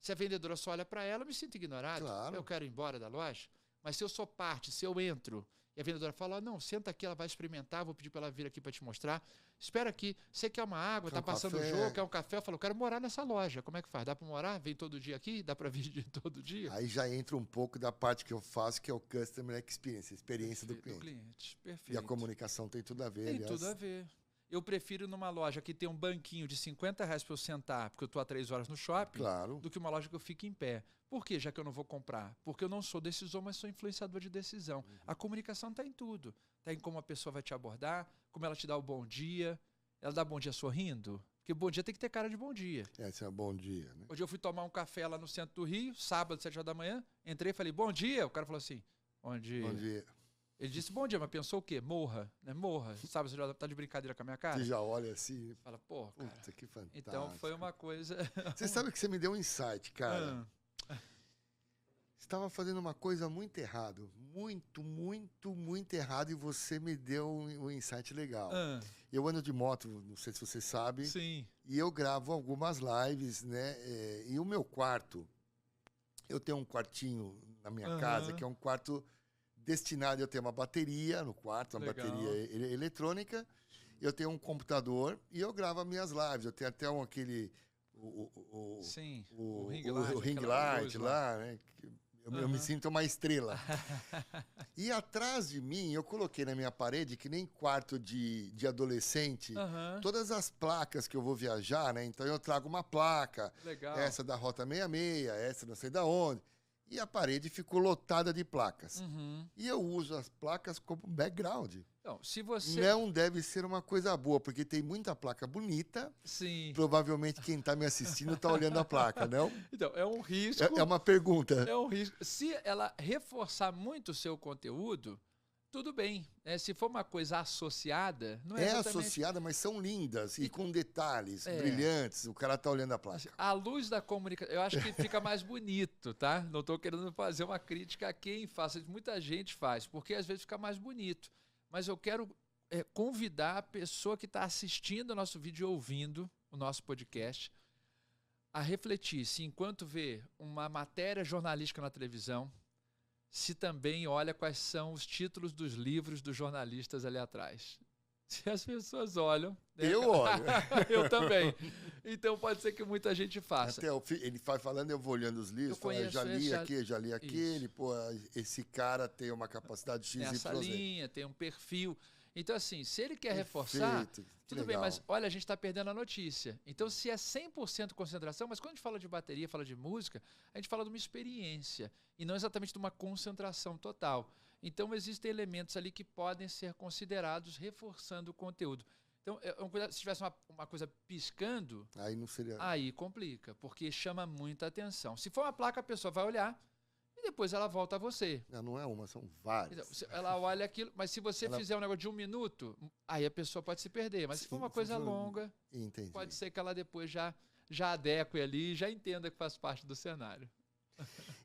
Se a vendedora só olha para ela, eu me sinto ignorado. Claro. Eu quero ir embora da loja. Mas se eu sou parte, se eu entro E a vendedora fala, não, senta aqui, ela vai experimentar, vou pedir para ela vir aqui para te mostrar. Espera aqui, você quer uma água, tá passando o jogo, quer um café? Eu falo, eu quero morar nessa loja, como é que faz? Dá para morar? Vem todo dia aqui? Dá para vir todo dia? Aí já entra um pouco da parte que eu faço, que é o Customer Experience, a experiência do cliente. Perfeito. E a comunicação tem tudo a ver, aliás. Tem tudo a ver. Eu prefiro numa loja que tem um banquinho de R$50 para eu sentar, porque eu estou há 3 horas no shopping, do que uma loja que eu fique em pé. Por quê? Já que eu não vou comprar? Porque eu não sou decisor, mas sou influenciador de decisão. A comunicação está em tudo. Está em como a pessoa vai te abordar, como ela te dá o bom dia. Ela dá bom dia sorrindo? Porque bom dia tem que ter cara de bom dia. Esse é bom dia, né? Hoje eu fui tomar um café lá no centro do Rio, sábado, 7 horas da manhã. Entrei e falei, bom dia. O cara falou assim, bom dia. Bom dia. Ele disse, bom dia, mas pensou o quê? Morra, né? Morra. Sabe, você já tá de brincadeira com a minha cara? Você já olha assim. Fala, pô, cara. Puta, que fantástico. Então foi uma coisa... Você sabe que você me deu um insight, cara. Você estava fazendo uma coisa muito errado. Muito errado. E você me deu um insight legal. Eu ando de moto, não sei se você sabe. Sim. E eu gravo algumas lives, né? E o meu quarto, eu tenho um quartinho na minha casa, que é um quarto destinado a ter uma bateria no quarto, uma bateria eletrônica. Eu tenho um computador e eu gravo as minhas lives. Eu tenho até aquele... Sim, o ring light lá, né? Eu me sinto uma estrela. E atrás de mim, eu coloquei na minha parede, que nem quarto de adolescente, todas as placas que eu vou viajar, né? Então eu trago uma placa, essa da Rota 66, essa não sei da onde. E a parede ficou lotada de placas. E eu uso as placas como background. Então, se você... Não deve ser uma coisa boa, porque tem muita placa bonita. Sim. Provavelmente quem está me assistindo está olhando a placa, não? Então, é um risco. É uma pergunta. É um risco. Se ela reforçar muito o seu conteúdo, tudo bem. Se for uma coisa associada, não é exatamente... associada, mas são lindas e com detalhes brilhantes. O cara está olhando a placa. A luz da comunicação, eu acho que fica mais bonito, tá? Não estou querendo fazer uma crítica a quem faça. Muita gente faz, porque às vezes fica mais bonito. Mas eu quero convidar a pessoa que está assistindo o nosso vídeo e ouvindo o nosso podcast a refletir se, enquanto vê uma matéria jornalística na televisão, se também olha quais são os títulos dos livros dos jornalistas ali atrás. Se as pessoas olham... Né? Eu olho. Eu também. Então pode ser que muita gente faça. Até ele vai falando, eu vou olhando os livros, eu já li aquele, pô, esse cara tem uma capacidade X, essa Y, linha, tem um perfil. Então, assim, se ele quer reforçar, tudo bem, mas olha, a gente está perdendo a notícia. Então, se é 100% concentração, mas quando a gente fala de bateria, fala de música, a gente fala de uma experiência e não exatamente de uma concentração total. Então, existem elementos ali que podem ser considerados reforçando o conteúdo. Então, se tivesse uma coisa piscando, aí não seria... Aí complica, porque chama muita atenção. Se for uma placa, a pessoa vai olhar e depois ela volta a você. Não é uma, são várias. Então, ela olha aquilo, mas se você fizer um negócio de 1 minuto, aí a pessoa pode se perder. Mas se for uma coisa longa, pode ser que ela depois já adeque ali e já entenda que faz parte do cenário.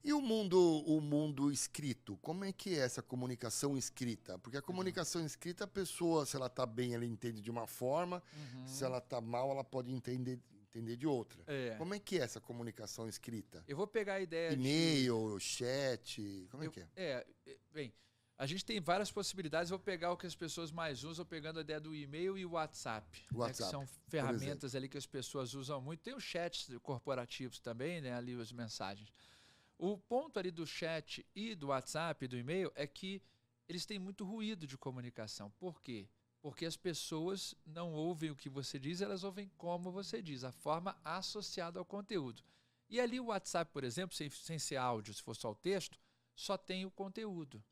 E o mundo escrito? Como é que é essa comunicação escrita? Porque a comunicação escrita, a pessoa, se ela está bem, ela entende de uma forma. Se ela está mal, ela pode entender de outra. Como é que é essa comunicação escrita? Eu vou pegar a ideia e-mail, chat, como é que é? Bem, a gente tem várias possibilidades. Eu vou pegar o que as pessoas mais usam, pegando a ideia do e-mail e o WhatsApp. Né, que são ferramentas ali que as pessoas usam muito. Tem os chats corporativos também, né, ali as mensagens. O ponto ali do chat e do WhatsApp e do e-mail é que eles têm muito ruído de comunicação. Por quê? Porque as pessoas não ouvem o que você diz, elas ouvem como você diz, a forma associada ao conteúdo. E ali o WhatsApp, por exemplo, sem ser áudio, se for só o texto, só tem o conteúdo.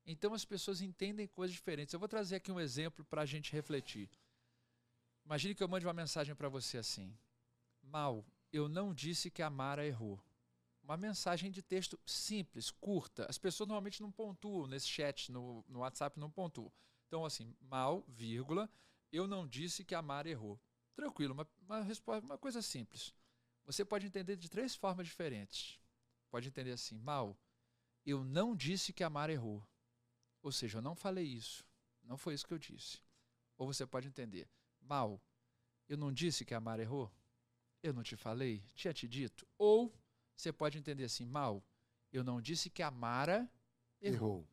Então as pessoas entendem coisas diferentes. Eu vou trazer aqui um exemplo para a gente refletir. Imagine que eu mande uma mensagem para você assim: Mal, eu não disse que a Mara errou. Uma mensagem de texto simples, curta. As pessoas normalmente não pontuam nesse chat, no WhatsApp não pontuam. Então, assim, Mal, vírgula, eu não disse que a Mara errou. Tranquilo, uma resposta, uma coisa simples. Você pode entender de 3 formas diferentes. Pode entender assim: Mal, eu não disse que a Mara errou. Ou seja, eu não falei isso. Não foi isso que eu disse. Ou você pode entender: Mal, eu não disse que a Mara errou? Eu não te falei? Tinha te dito? Ou você pode entender assim: Mal, eu não disse que a Mara errou.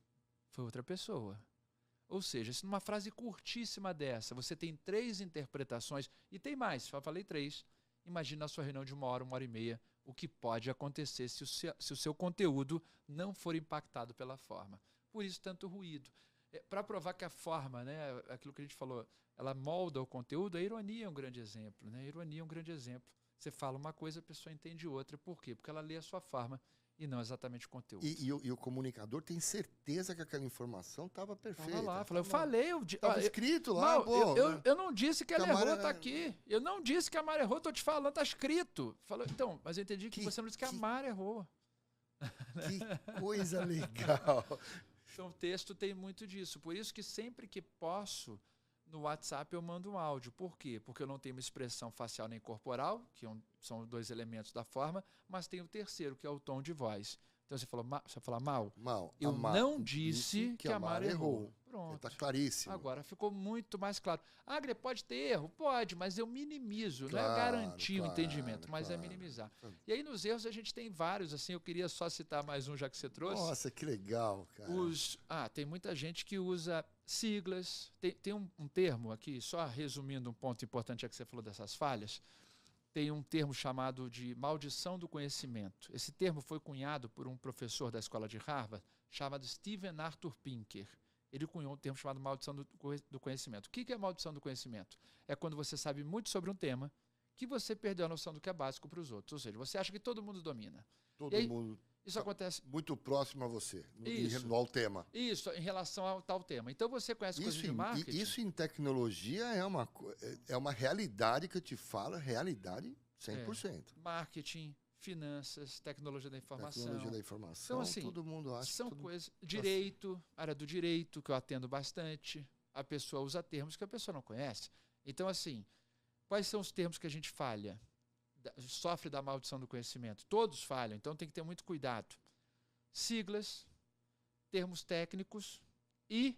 Foi outra pessoa. Ou seja, se numa frase curtíssima dessa, você tem 3 interpretações, e tem mais, só falei 3, imagina a sua reunião de 1 hora, 1 hora e meia, o que pode acontecer se o seu conteúdo não for impactado pela forma. Por isso, tanto ruído. Para provar que a forma, né, aquilo que a gente falou, ela molda o conteúdo, a ironia é um grande exemplo. Né? A ironia é um grande exemplo. Você fala uma coisa, a pessoa entende outra. Por quê? Porque ela lê a sua forma e não exatamente o conteúdo. E o comunicador tem certeza que aquela informação estava perfeita. Estava lá, eu falei. Estava escrito lá. Não, pô, eu não disse que ela errou, está aqui. Eu não disse que a Mara errou, estou te falando, está escrito. Falou, então, mas eu entendi que você não disse que a Mara errou. Que coisa legal. Então, o texto tem muito disso. Por isso que sempre que posso, no WhatsApp eu mando um áudio. Por quê? Porque eu não tenho uma expressão facial nem corporal, que são 2 elementos da forma, mas tem o terceiro, que é o tom de voz. Então, você fala, Mal, eu não disse que a Mara errou. Pronto. Está claríssimo. Agora ficou muito mais claro. Agre, pode ter erro? Pode, mas eu minimizo. Não é garantir o entendimento, mas é minimizar. E aí nos erros a gente tem vários, assim, eu queria só citar mais um já que você trouxe. Nossa, que legal, cara. Tem muita gente que usa siglas. Tem um termo aqui, só resumindo um ponto importante, já que você falou dessas falhas, tem um termo chamado de maldição do conhecimento. Esse termo foi cunhado por um professor da escola de Harvard, chamado Stephen Arthur Pinker. Ele cunhou um termo chamado maldição do conhecimento. O que é maldição do conhecimento? É quando você sabe muito sobre um tema que você perdeu a noção do que é básico para os outros. Ou seja, você acha que todo mundo domina. Todo mundo. Isso acontece. Muito próximo a você, ao tema. Isso, em relação ao tal tema. Então você conhece coisas de marketing. Isso em tecnologia é uma realidade que eu te falo, realidade 100%. Marketing, finanças, tecnologia da informação. Tecnologia da informação, então, assim, todo mundo acha. São coisas. Direito, área do direito, que eu atendo bastante. A pessoa usa termos que a pessoa não conhece. Então, assim, quais são os termos que a gente falha? Sofre da maldição do conhecimento. Todos falham, então tem que ter muito cuidado. Siglas, termos técnicos e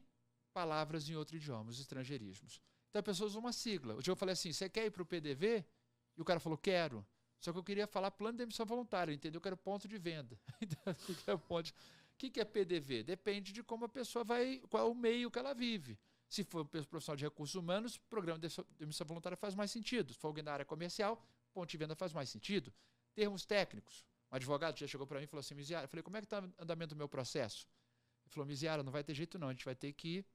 palavras em outro idioma, os estrangeirismos. Então a pessoa usa uma sigla. Hoje eu falei assim, você quer ir para o PDV? E o cara falou, quero. Só que eu queria falar plano de emissão voluntária, entendeu? Que era o ponto de venda. O que é PDV? Depende de como a pessoa vai, qual é o meio que ela vive. Se for um profissional de recursos humanos, o programa de emissão voluntária faz mais sentido. Se for alguém da área comercial, ponto de venda faz mais sentido. Termos técnicos. Um advogado já chegou para mim e falou assim, Miziara, eu falei, como é que está o andamento do meu processo? Ele falou, Miziara, não vai ter jeito não, a gente vai ter que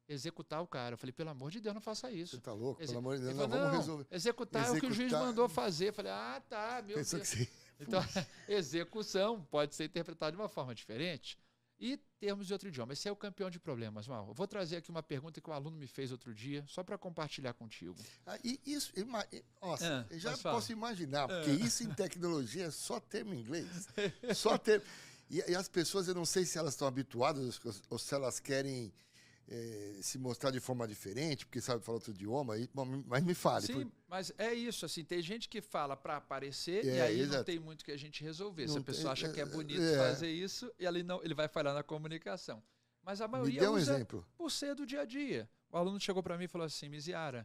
executar o cara. Eu falei, pelo amor de Deus, não faça isso. Você está louco? Pelo amor de Deus, vamos resolver. Executar é o que o juiz mandou fazer. Eu falei, tá, meu Deus. Que sim. Então, execução pode ser interpretada de uma forma diferente. E termos de outro idioma. Esse é o campeão de problemas, Mal. Eu vou trazer aqui uma pergunta que um aluno me fez outro dia, só para compartilhar contigo. Eu já posso imaginar, porque isso em tecnologia é só termo em inglês. Só termo. E as pessoas, eu não sei se elas estão habituadas ou se elas querem se mostrar de forma diferente, porque sabe falar outro idioma, mas me fale. Sim, mas é isso, assim, tem gente que fala para aparecer e aí não tem muito que a gente resolver. Se a pessoa acha que é bonito fazer isso, e ele vai falhar na comunicação. Mas a maioria usa por ser do dia a dia. O aluno chegou para mim e falou assim, Miziara,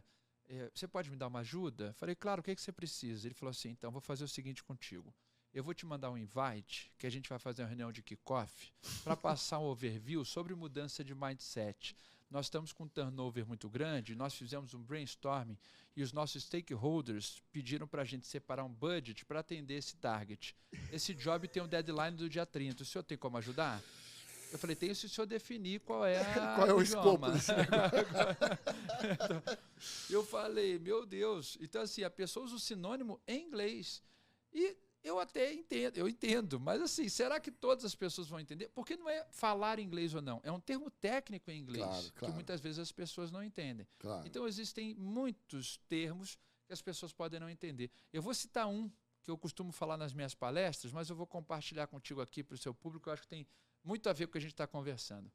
você pode me dar uma ajuda? Falei, claro, o que você precisa? Ele falou assim, então, vou fazer o seguinte contigo. Eu vou te mandar um invite, que a gente vai fazer uma reunião de kickoff, para passar um overview sobre mudança de mindset. Nós estamos com um turnover muito grande, nós fizemos um brainstorming e os nossos stakeholders pediram para a gente separar um budget para atender esse target. Esse job tem um deadline do dia 30, o senhor tem como ajudar? Eu falei, tem se o senhor definir qual é o escopo. Então, eu falei, meu Deus. Então, assim, a pessoa usa o sinônimo em inglês. E eu até entendo, mas assim, será que todas as pessoas vão entender? Porque não é falar inglês ou não, é um termo técnico em inglês, que muitas vezes as pessoas não entendem. Claro. Então existem muitos termos que as pessoas podem não entender. Eu vou citar um que eu costumo falar nas minhas palestras, mas eu vou compartilhar contigo aqui para o seu público, eu acho que tem muito a ver com o que a gente está conversando.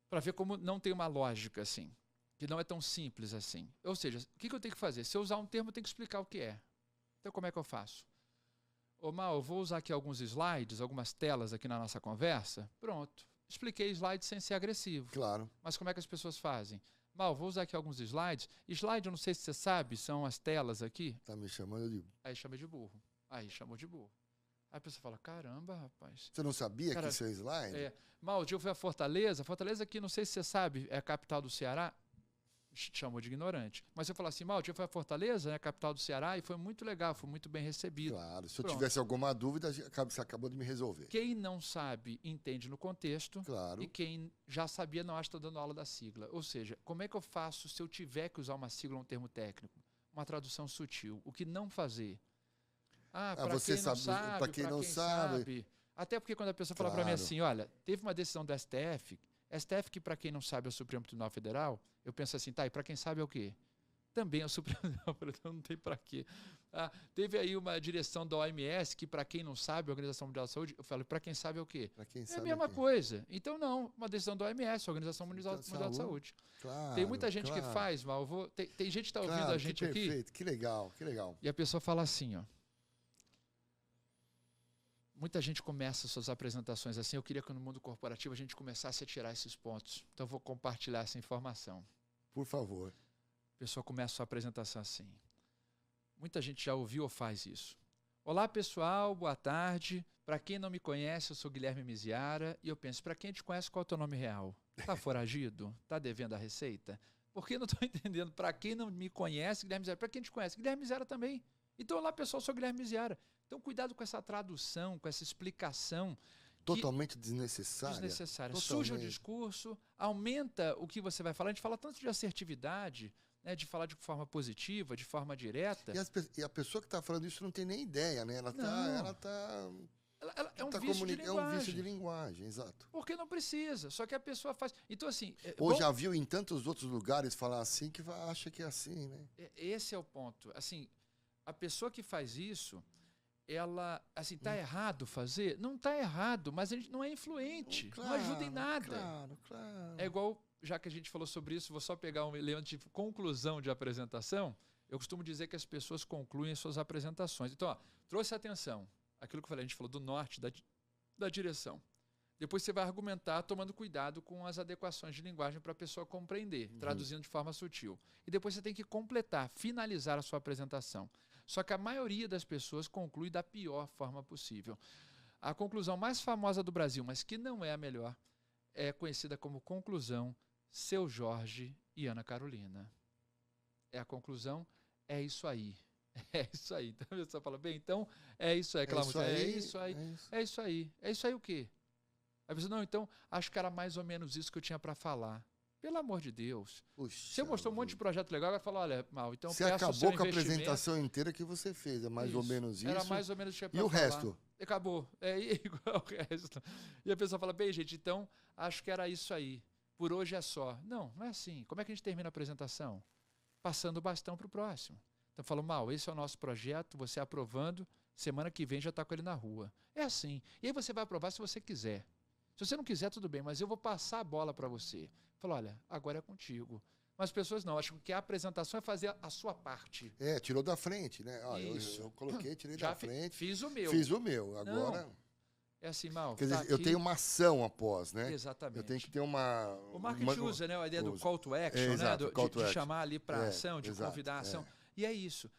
Para ver como não tem uma lógica assim, que não é tão simples assim. Ou seja, o que eu tenho que fazer? Se eu usar um termo, eu tenho que explicar o que é. Então como é que eu faço? Ô Mal, eu vou usar aqui alguns slides, algumas telas aqui na nossa conversa. Pronto. Expliquei slides sem ser agressivo. Claro. Mas como é que as pessoas fazem? Mal, vou usar aqui alguns slides. Slide, eu não sei se você sabe, são as telas aqui. Tá me chamando de... Aí chama de burro. Aí chamou de burro. Aí a pessoa fala, caramba, rapaz. Você não sabia que seu slide? Mal, eu fui a Fortaleza. Fortaleza aqui, não sei se você sabe, é a capital do Ceará. Chamou de ignorante. Mas eu falo assim, Mal, eu fui a Fortaleza, né, capital do Ceará, e foi muito legal, foi muito bem recebido. Claro, se eu tivesse alguma dúvida, você acabou de me resolver. Quem não sabe, entende no contexto. Claro. E quem já sabia, não acha que está dando aula da sigla. Ou seja, como é que eu faço se eu tiver que usar uma sigla ou um termo técnico? Uma tradução sutil. O que não fazer? Para você quem não sabe, sabe, para quem não sabe. Até porque quando a pessoa fala para mim assim, olha, teve uma decisão do STF que para quem não sabe é o Supremo Tribunal Federal, eu penso assim, tá, e para quem sabe é o quê? Também é o Supremo Tribunal Federal, não tem para quê. Teve aí uma direção da OMS que para quem não sabe, a Organização Mundial da Saúde, eu falo, para quem sabe é o quê? É a mesma coisa. Então não, uma decisão da OMS, a Organização Mundial da Saúde. Claro, tem muita gente que faz, Mal, tem gente que está ouvindo a gente aqui. Perfeito, que legal, que legal. E a pessoa fala assim, ó. Muita gente começa suas apresentações assim. Eu queria que no mundo corporativo a gente começasse a tirar esses pontos. Então eu vou compartilhar essa informação. Por favor. A pessoa começa a sua apresentação assim. Muita gente já ouviu ou faz isso. Olá pessoal, boa tarde. Para quem não me conhece, eu sou Guilherme Miziara. E eu penso, para quem te conhece, qual é o teu nome real? Tá foragido? Tá devendo a receita? Porque eu não estou entendendo. Para quem não me conhece, Guilherme Miziara. Para quem te conhece, Guilherme Miziara também. Então olá pessoal, eu sou Guilherme Miziara. Então, cuidado com essa tradução, com essa explicação. Totalmente desnecessária. Desnecessária. Suja o discurso, aumenta o que você vai falar. A gente fala tanto de assertividade, né, de falar de forma positiva, de forma direta. E a pessoa que está falando isso não tem nem ideia, né? Ela é um vício de linguagem. É um vício de linguagem, exato. Porque não precisa, só que a pessoa faz. Então, assim. Ou já viu em tantos outros lugares falar assim que acha que é assim, né? Esse é o ponto. Assim, a pessoa que faz isso. Ela, assim, tá errado fazer? Não tá errado, mas a gente não é influente, claro, não ajuda em nada. Claro. É igual, já que a gente falou sobre isso, vou só pegar um elemento de conclusão de apresentação. Eu costumo dizer que as pessoas concluem suas apresentações. Então, ó, trouxe atenção, aquilo que eu falei, a gente falou do norte, da direção. Depois você vai argumentar tomando cuidado com as adequações de linguagem para a pessoa compreender, traduzindo de forma sutil. E depois você tem que completar, finalizar a sua apresentação. Só que a maioria das pessoas conclui da pior forma possível. A conclusão mais famosa do Brasil, mas que não é a melhor, é conhecida como conclusão Seu Jorge e Ana Carolina. É a conclusão, é isso aí. É isso aí. Então a pessoa fala, bem, então é isso aí. Aquela música, é isso aí. É isso aí. É isso aí o quê? A pessoa, não, então acho que era mais ou menos isso que eu tinha para falar. Pelo amor de Deus. Puxa, você mostrou um monte de projeto legal, agora falou, olha, Mal, então você acabou com a apresentação inteira que você fez, é mais ou menos isso. Era mais ou menos o que eu tinha pra falar. Resto? Acabou. É igual o resto. E a pessoa fala, bem, gente, então acho que era isso aí. Por hoje é só. Não, não é assim. Como é que a gente termina a apresentação? Passando o bastão para o próximo. Então falou, Mal, esse é o nosso projeto, você aprovando, semana que vem já está com ele na rua. É assim. E aí você vai aprovar se você quiser. Se você não quiser, tudo bem, mas eu vou passar a bola para você. Falou, olha, agora é contigo. Mas as pessoas não, acham que a apresentação é fazer a sua parte. Tirou da frente, né? Isso. Eu coloquei, tirei da frente. Fiz o meu. Fiz o meu, agora... Não. É assim, Mal. Quer dizer, eu tenho uma ação após, né? Exatamente. Eu tenho que ter uma... O marketing usa, né? A ideia do call to action, exato, né? De chamar ali para ação, de convidar a ação. E é isso.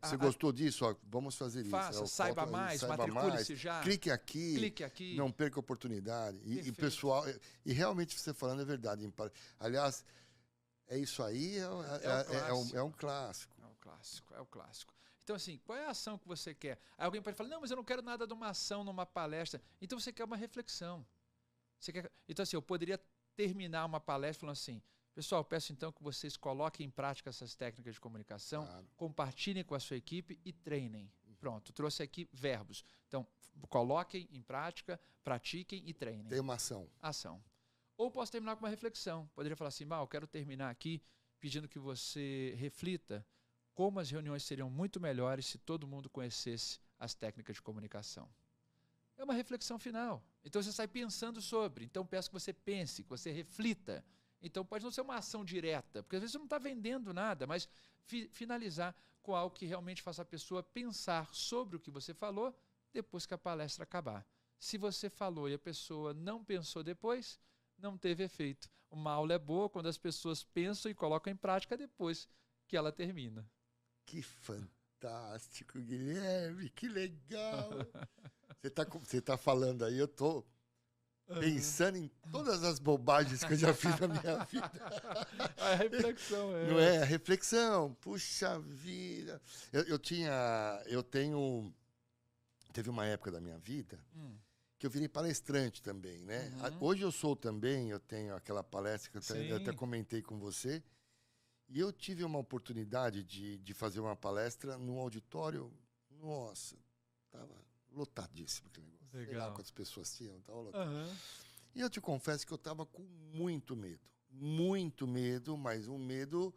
Você gostou disso? Ó, vamos fazer faça, isso. Saiba mais, matricule-se já. Clique aqui. Não perca a oportunidade. E pessoal, e realmente você falando é verdade. Aliás, é isso aí, é um clássico. É o clássico. Então, assim, qual é a ação que você quer? Aí alguém pode falar, não, mas eu não quero nada de uma ação, numa palestra. Então você quer uma reflexão. Então, assim, eu poderia terminar uma palestra falando assim, pessoal, peço então que vocês coloquem em prática essas técnicas de comunicação, compartilhem com a sua equipe e treinem. Pronto, trouxe aqui verbos. Então, coloquem em prática, pratiquem e treinem. Tem uma ação. Ação. Ou posso terminar com uma reflexão. Poderia falar assim, Mal, quero terminar aqui pedindo que você reflita como as reuniões seriam muito melhores se todo mundo conhecesse as técnicas de comunicação. É uma reflexão final. Então, você sai pensando sobre. Então, peço que você pense, que você reflita. Então, pode não ser uma ação direta, porque às vezes você não está vendendo nada, mas finalizar com algo que realmente faça a pessoa pensar sobre o que você falou depois que a palestra acabar. Se você falou e a pessoa não pensou depois, não teve efeito. Uma aula é boa quando as pessoas pensam e colocam em prática depois que ela termina. Que fantástico. fantástico, Guilherme, que legal. Você tá falando aí, eu tô pensando em todas as bobagens que eu já fiz na minha vida. A reflexão, Não é? A reflexão. Puxa vida. Teve uma época da minha vida que eu virei palestrante também, né? Hoje eu sou também, eu tenho aquela palestra que eu até comentei com você. E eu tive uma oportunidade de fazer uma palestra num auditório. Nossa, estava lotadíssimo aquele negócio. Legal. Sei lá quantas pessoas tinham, estava lotado. E eu te confesso que eu estava com muito medo, mas um medo,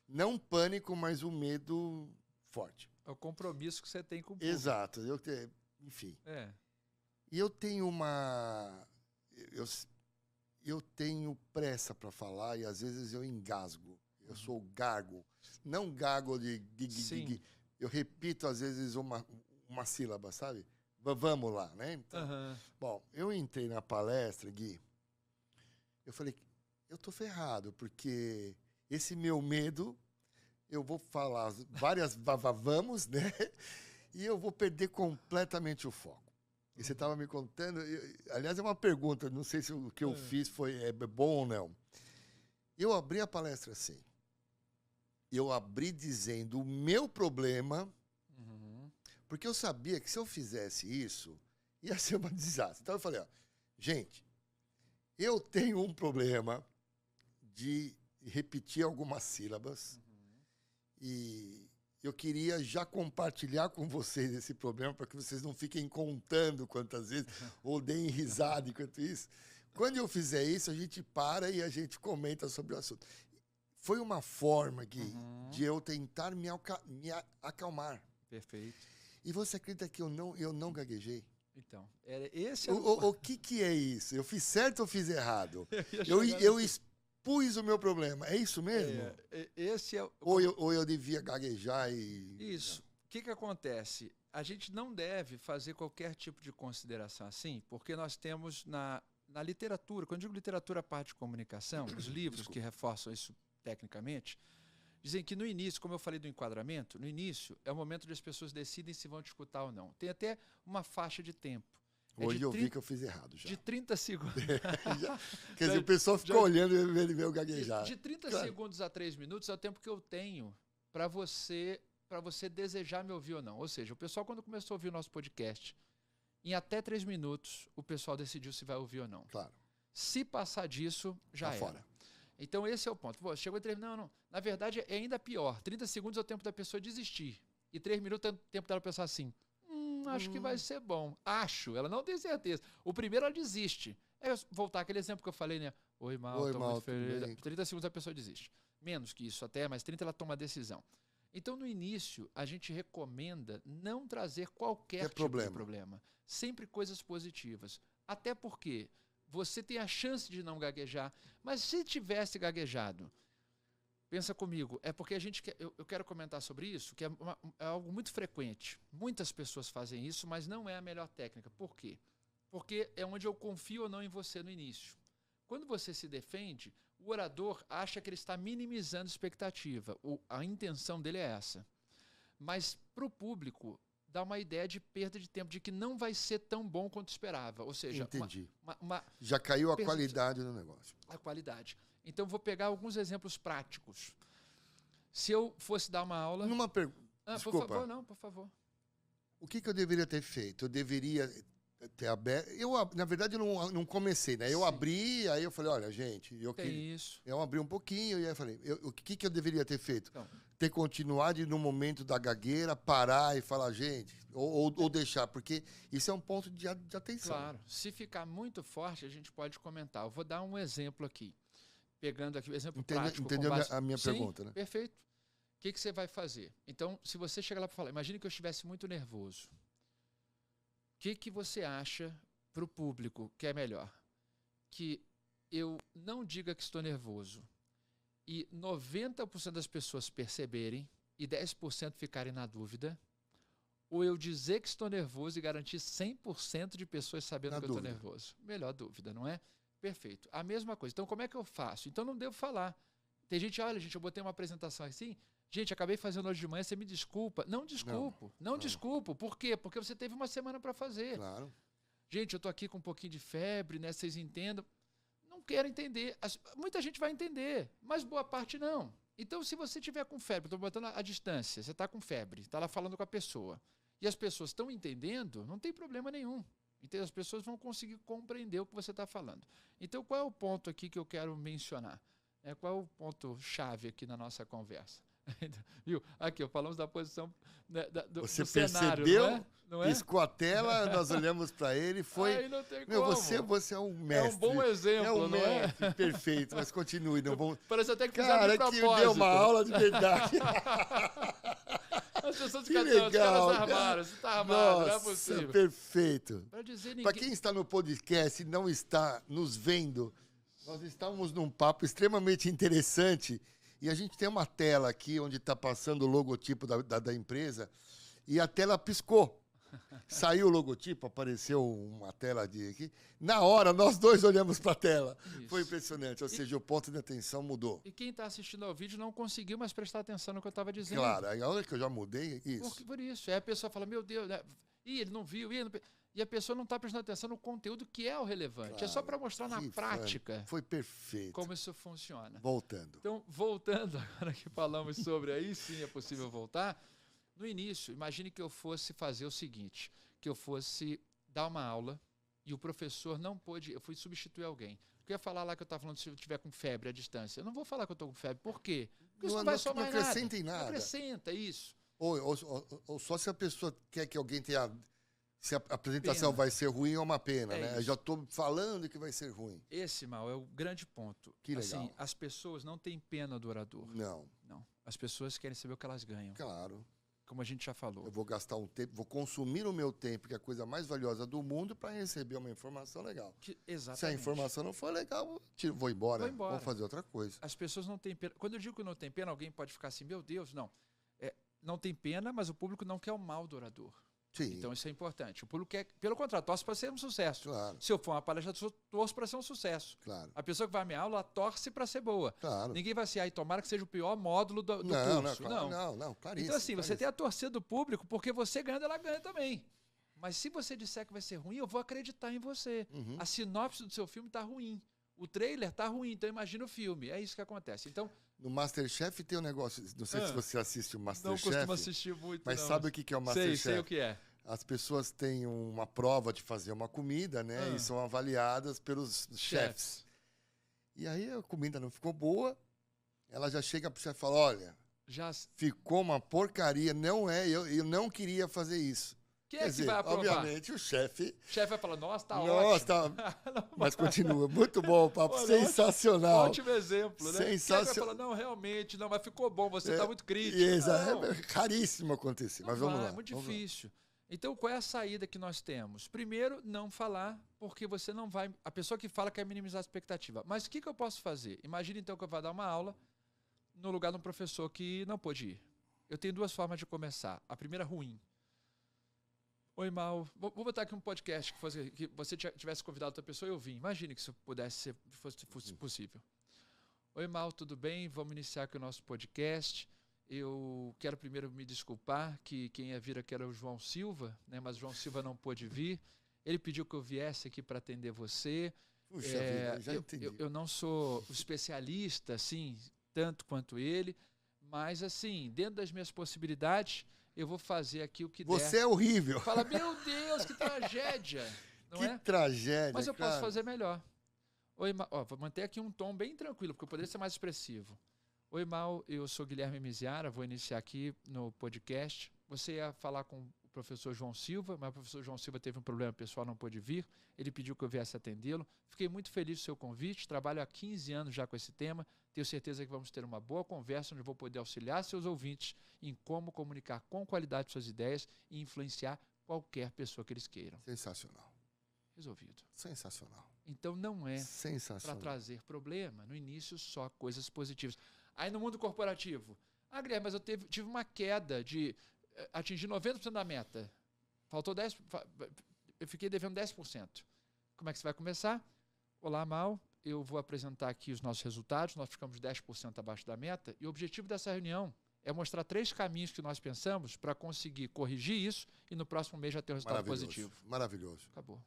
não pânico, mas um medo forte. É o compromisso que você tem com o público. Exato, enfim. E eu tenho eu tenho pressa para falar e às vezes eu engasgo. Eu sou gago. Não gago de eu repito às vezes uma sílaba, sabe? Vamos lá, né? Então, bom, eu entrei na palestra, Gui. Eu falei, eu tô ferrado, porque esse meu medo, eu vou falar várias vamos, né? E eu vou perder completamente o foco. E você estava me contando, aliás, é uma pergunta, não sei se o que eu fiz é bom ou não. Eu abri a palestra assim. Eu abri dizendo o meu problema, porque eu sabia que se eu fizesse isso, ia ser um desastre. Então eu falei, ó, gente, eu tenho um problema de repetir algumas sílabas e eu queria já compartilhar com vocês esse problema para que vocês não fiquem contando quantas vezes ou deem risada enquanto isso. Quando eu fizer isso, a gente para e a gente comenta sobre o assunto. Foi uma forma, Gui, de eu tentar me acalmar. Perfeito. E você acredita que eu não gaguejei? Então, esse é o que é isso? Eu fiz certo ou fiz errado? Eu expus o meu problema. É isso mesmo? Esse é ou eu devia gaguejar e... Isso. O que acontece? A gente não deve fazer qualquer tipo de consideração assim, porque nós temos na literatura, quando eu digo literatura, a parte de comunicação, os livros que reforçam isso tecnicamente, dizem que no início, como eu falei do enquadramento, no início é o momento onde as pessoas decidem se vão te escutar ou não. Tem até uma faixa de tempo. Hoje eu vi que eu fiz errado já. De 30 segundos. Quer dizer, o pessoal fica olhando e vendo meu gaguejar. De 30 segundos a 3 minutos é o tempo que eu tenho para você desejar me ouvir ou não. Ou seja, o pessoal, quando começou a ouvir o nosso podcast, em até 3 minutos, o pessoal decidiu se vai ouvir ou não. Claro. Se passar disso, já era. Fora. Então, esse é o ponto. Pô, chegou a 3 minutos. Não. Na verdade, é ainda pior. 30 segundos é o tempo da pessoa desistir. E 3 minutos é o tempo dela pensar assim, acho que vai ser bom. Acho. Ela não tem certeza. O primeiro, ela desiste. É voltar àquele exemplo que eu falei, né? Oi, mal, tô muito feliz. 30 segundos a pessoa desiste. Menos que isso até, mas 30 ela toma a decisão. Então, no início, a gente recomenda não trazer qualquer tipo de problema. Sempre coisas positivas. Até porque você tem a chance de não gaguejar, mas se tivesse gaguejado, pensa comigo, é porque eu quero comentar sobre isso, que é algo muito frequente. Muitas pessoas fazem isso, mas não é a melhor técnica. Por quê? Porque é onde eu confio ou não em você no início. Quando você se defende, o orador acha que ele está minimizando a expectativa. A intenção dele é essa. Mas para o público, dá uma ideia de perda de tempo, de que não vai ser tão bom quanto esperava. Ou seja, entendi. Já caiu a qualidade do negócio. A qualidade. Então, vou pegar alguns exemplos práticos. Se eu fosse dar uma aula... Numa pergunta. Desculpa. Por favor, não, por favor. O que eu deveria ter feito? Eu deveria ter aberto... na verdade, eu não comecei, né? Eu Sim. abri, aí eu falei, olha, gente... Isso. Eu abri um pouquinho e aí eu falei, o que eu deveria ter feito? Então, ter continuado e no momento da gagueira, parar e falar, gente, ou deixar, porque isso é um ponto de atenção. Claro. Se ficar muito forte, a gente pode comentar. Eu vou dar um exemplo aqui. Pegando aqui o exemplo prático. Entendeu a minha pergunta, né? Perfeito. O que você vai fazer? Então, se você chegar lá para falar, imagine que eu estivesse muito nervoso. O que você acha para o público que é melhor? Que eu não diga que estou nervoso e 90% das pessoas perceberem e 10% ficarem na dúvida, ou eu dizer que estou nervoso e garantir 100% de pessoas sabendo que eu estou nervoso? Melhor dúvida, não é? Perfeito. A mesma coisa. Então, como é que eu faço? Então, não devo falar. Tem gente, olha, gente, eu botei uma apresentação assim, Gente, acabei fazendo hoje de manhã, você me desculpa. Não desculpo, não desculpo. Por quê? Porque você teve uma semana para fazer. Claro. Gente, eu tô aqui com um pouquinho de febre, né? Vocês entendam. Não quero entender. Muita gente vai entender, mas boa parte não. Então, se você tiver com febre, estou botando a distância, você está com febre, está lá falando com a pessoa, e as pessoas estão entendendo, não tem problema nenhum. Então, as pessoas vão conseguir compreender o que você está falando. Então, qual é o ponto aqui que eu quero mencionar? Qual é o ponto-chave aqui na nossa conversa? Viu? Aqui, falamos da posição do cenário, percebeu? Não é? Piscou a tela, nós olhamos para ele, foi... Aí não tem como. Você é um mestre. É um bom exemplo, é um não mestre, perfeito, mas continue. Não vamos... Parece até que fizeram de propósito. Cara, que deu uma aula de verdade. As pessoas ficam os caras armaram, você está armado, nossa, não é possível. Perfeito. Para quem está no podcast e não está nos vendo, nós estamos num papo extremamente interessante e a gente tem uma tela aqui onde está passando o logotipo da empresa e a tela piscou. Saiu o logotipo, apareceu uma tela aqui. Na hora, nós dois olhamos para a tela. Isso. Foi impressionante, ou seja, o ponto de atenção mudou. E quem está assistindo ao vídeo não conseguiu mais prestar atenção no que eu estava dizendo. Claro, a hora que eu já mudei, isso. Por isso. Aí a pessoa fala, meu Deus, né? Ele não viu, e a pessoa não está prestando atenção no conteúdo que é o relevante. Claro, é só para mostrar na prática. Foi perfeito. Como isso funciona. Voltando. Então, voltando, agora que falamos sobre aí, sim é possível voltar. No início, imagine que eu fosse fazer o seguinte, que eu fosse dar uma aula e o professor não pôde, eu fui substituir alguém. Porque eu ia falar lá que eu estava falando se eu estiver com febre à distância. Eu não vou falar que eu estou com febre. Por quê? Porque isso não vai somar nada. Não acrescenta em nada. Não acrescenta isso. Ou só se a pessoa quer que alguém tenha... Se a apresentação vai ser ruim, é uma pena, né? Isso. Eu já estou falando que vai ser ruim. Esse, Mal, é o grande ponto. Que legal. Assim, as pessoas não têm pena do orador. Não. As pessoas querem saber o que elas ganham. Claro. Como a gente já falou. Eu vou gastar um tempo, vou consumir o meu tempo, que é a coisa mais valiosa do mundo, para receber uma informação legal. Exatamente. Se a informação não for legal, vou embora. Vou fazer outra coisa. As pessoas não têm pena. Quando eu digo que não tem pena, alguém pode ficar assim, meu Deus, não. Não tem pena, mas o público não quer o mal do orador. Sim. Então isso é importante. O público quer, pelo contrário, torce para ser um sucesso. Claro. Se eu for uma palestra, torço para ser um sucesso. Claro. A pessoa que vai à minha aula, ela torce para ser boa. Claro. Ninguém vai assim, tomara que seja o pior módulo do curso. Não, claríssimo. Então assim, você tem a torcida do público, porque você ganha, ela ganha também. Mas se você disser que vai ser ruim, eu vou acreditar em você. Uhum. A sinopse do seu filme está ruim. O trailer está ruim, então imagina o filme. É isso que acontece. Então, no MasterChef tem um negócio, não sei se você assiste o MasterChef. Não costumo assistir muito, mas sabe o que é o MasterChef? Sei o que é. As pessoas têm uma prova de fazer uma comida, né? E são avaliadas pelos chefs. E aí a comida não ficou boa, ela já chega para o chefe e fala, olha, ficou uma porcaria, não é, eu não queria fazer isso. Quem é que vai aprovar? Obviamente o chefe. O chefe vai falar, nossa, tá ótimo. Mas continua, muito bom o papo, sensacional. Ótimo exemplo, né? Sensacional. Quem vai falar, não, realmente, não, mas ficou bom, você tá muito crítico. É raríssimo acontecer, mas vamos lá. É muito difícil. Então, qual é a saída que nós temos? Primeiro, não falar, porque você não vai... A pessoa que fala quer minimizar a expectativa. Mas o que eu posso fazer? Imagina, então, que eu vou dar uma aula no lugar de um professor que não pôde ir. Eu tenho duas formas de começar. A primeira, ruim. Oi, Mal. Vou botar aqui um podcast que você tivesse convidado outra pessoa e eu vim. Imagine que isso fosse possível. Oi, Mal, tudo bem? Vamos iniciar aqui o nosso podcast. Eu quero primeiro me desculpar que quem ia vir aqui era o João Silva, né? Mas o João Silva não pôde vir. Ele pediu que eu viesse aqui para atender você. Puxa vida, já entendi. Eu não sou especialista, assim, tanto quanto ele, mas, assim, dentro das minhas possibilidades, eu vou fazer aqui o que der. Você é horrível. Fala, meu Deus, que tragédia. Não que tragédia, mas eu posso fazer melhor. Oi, vou manter aqui um tom bem tranquilo, porque eu poderia ser mais expressivo. Oi, Mal, eu sou Guilherme Miziara, vou iniciar aqui no podcast. Você ia falar com o professor João Silva, mas o professor João Silva teve um problema pessoal, não pôde vir. Ele pediu que eu viesse atendê-lo. Fiquei muito feliz do seu convite, trabalho há 15 anos já com esse tema. Tenho certeza que vamos ter uma boa conversa, onde eu vou poder auxiliar seus ouvintes em como comunicar com qualidade suas ideias e influenciar qualquer pessoa que eles queiram. Sensacional. Resolvido. Sensacional. Então não é para trazer problema. No início, só coisas positivas. Aí no mundo corporativo, Guilherme, mas eu tive uma queda de atingir 90% da meta. Faltou 10%, eu fiquei devendo 10%. Como é que você vai começar? Olá, Mal, eu vou apresentar aqui os nossos resultados, nós ficamos 10% abaixo da meta, e o objetivo dessa reunião É mostrar 3 caminhos que nós pensamos para conseguir corrigir isso e no próximo mês já ter um resultado positivo. Maravilhoso. Acabou.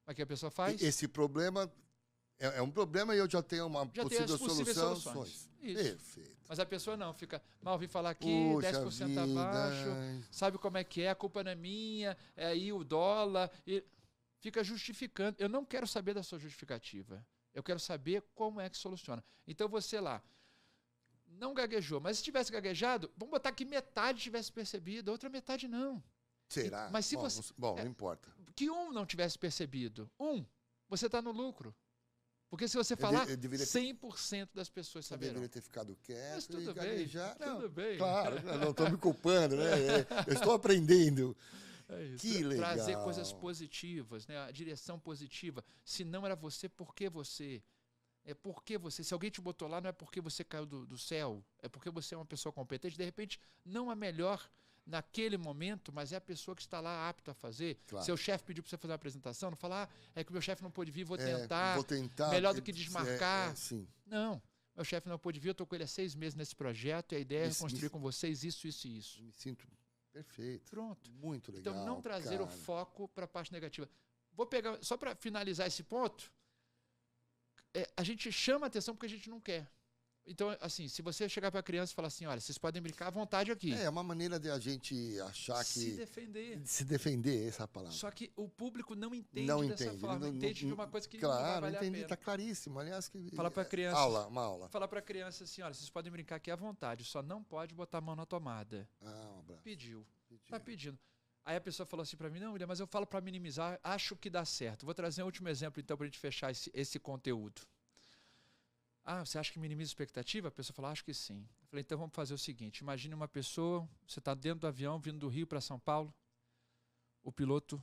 Mas o que a pessoa faz? Esse problema é um problema e eu já tenho uma possível solução. Isso. Perfeito. Mas a pessoa não, fica, mal ouvi falar aqui, Puxa 10% vida. abaixo, sabe como é que é, a culpa não é minha, é aí o dólar, e fica justificando. Eu não quero saber da sua justificativa, eu quero saber como é que soluciona. Então você lá, não gaguejou, mas se tivesse gaguejado, vamos botar que metade tivesse percebido, a outra metade não. Será? Mas se você, não importa. Que não tivesse percebido, você está no lucro. Porque se você falar, 100% das pessoas saberão. Eu deveria ter ficado quieto. Mas tudo bem, tudo bem. Claro, não estou me culpando, né? Eu estou aprendendo. É isso. Que legal. Trazer coisas positivas, né? A direção positiva. Se não era você, por que você? É porque você. Se alguém te botou lá, não é porque você caiu do céu. É porque você é uma pessoa competente. De repente, não a melhor naquele momento, mas é a pessoa que está lá apta a fazer. Claro. Seu chefe pediu para você fazer uma apresentação, não falar, é que meu chefe não pôde vir, vou tentar. Melhor do que desmarcar. Sim. Não, meu chefe não pôde vir, eu estou com ele há 6 meses nesse projeto e a ideia é construir com vocês isso, isso e isso. Me sinto perfeito. Pronto. Muito legal. Então, não trazer o foco para a parte negativa. Vou pegar, só para finalizar esse ponto, a gente chama a atenção porque a gente não quer. Então, assim, se você chegar para a criança e falar assim, olha, vocês podem brincar à vontade aqui. É uma maneira de a gente achar que... Se defender. Se defender, essa é a palavra. Só que o público não entende dessa forma. Entende de uma coisa que claro, não vai valer a pena. Está claríssimo. Aliás, Fala para a criança... Uma aula. Fala para a criança assim, olha, vocês podem brincar aqui à vontade, só não pode botar a mão na tomada. Um abraço. Pediu. Tá pedindo. Aí a pessoa falou assim para mim, não, William, mas eu falo para minimizar, acho que dá certo. Vou trazer um último exemplo, então, para a gente fechar esse conteúdo. Você acha que minimiza a expectativa? A pessoa falou, acho que sim. Eu falei, então vamos fazer o seguinte, imagine uma pessoa, você está dentro do avião, vindo do Rio para São Paulo, o piloto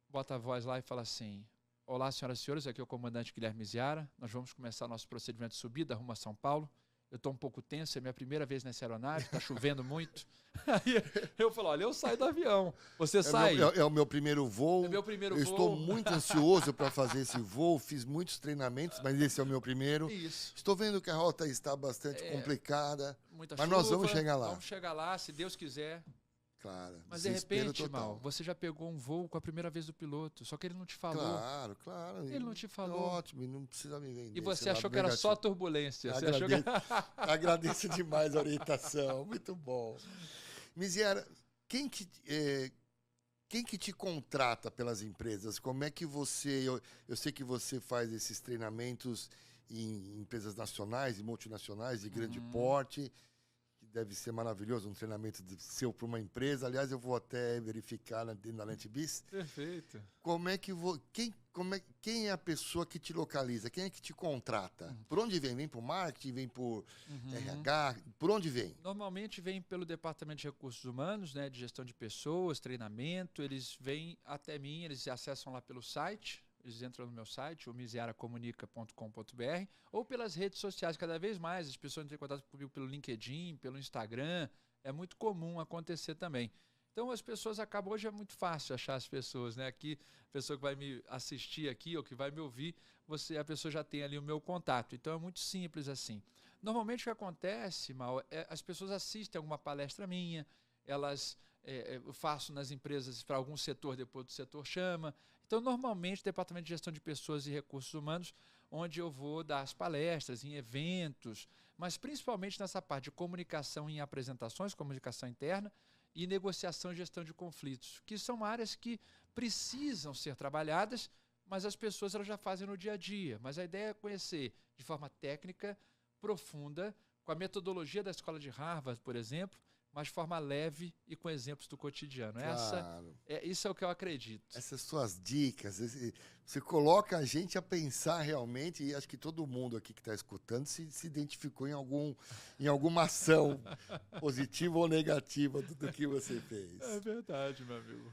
bota a voz lá e fala assim, olá, senhoras e senhores, aqui é o comandante Guilherme Ziara, nós vamos começar nosso procedimento de subida rumo a São Paulo. Eu estou um pouco tenso, é minha primeira vez nessa aeronave, está chovendo muito. Aí eu falo, olha, eu saio do avião, você sai. É o meu primeiro voo. É meu primeiro voo. Eu estou muito ansioso para fazer esse voo, fiz muitos treinamentos, mas esse é o meu primeiro. Isso. Estou vendo que a rota está bastante complicada, mas chuva, nós vamos chegar lá. Vamos chegar lá, se Deus quiser. Claro. Mas de repente, Mal, você já pegou um voo com a primeira vez do piloto, só que ele não te falou. Claro. Ele não te falou. Ótimo, não precisa me vender. E você achou que era só turbulência. Agradeço demais a orientação, muito bom. Miziara, quem que te contrata pelas empresas? Como é que você... Eu sei que você faz esses treinamentos em empresas nacionais e multinacionais de grande porte, deve ser maravilhoso um treinamento seu para uma empresa. Aliás, eu vou até verificar na NetBiz. Perfeito. Quem é a pessoa que te localiza? Quem é que te contrata? Por onde vem? Vem por marketing? Vem por RH? Por onde vem? Normalmente vem pelo Departamento de Recursos Humanos, né, de gestão de pessoas, treinamento. Eles vêm até mim, eles acessam lá pelo site. Eles entram no meu site, o miziaracomunica.com.br, ou pelas redes sociais. Cada vez mais as pessoas entram em contato comigo pelo LinkedIn, pelo Instagram. É muito comum acontecer também. Então as pessoas acabam, hoje é muito fácil achar as pessoas, né? Aqui, a pessoa que vai me assistir aqui ou que vai me ouvir, a pessoa já tem ali o meu contato. Então é muito simples assim. Normalmente o que acontece, Mal, as pessoas assistem alguma palestra minha, eu faço nas empresas para algum setor, depois do setor chama. Então, normalmente, Departamento de Gestão de Pessoas e Recursos Humanos, onde eu vou dar as palestras em eventos, mas principalmente nessa parte de comunicação em apresentações, comunicação interna e negociação e gestão de conflitos, que são áreas que precisam ser trabalhadas, mas as pessoas elas já fazem no dia a dia. Mas a ideia é conhecer de forma técnica, profunda, com a metodologia da Escola de Harvard, por exemplo, mas de forma leve e com exemplos do cotidiano. Claro. Isso é o que eu acredito. Essas suas dicas, você coloca a gente a pensar realmente, e acho que todo mundo aqui que está escutando se identificou em alguma ação positiva ou negativa do que você fez. É verdade, meu amigo.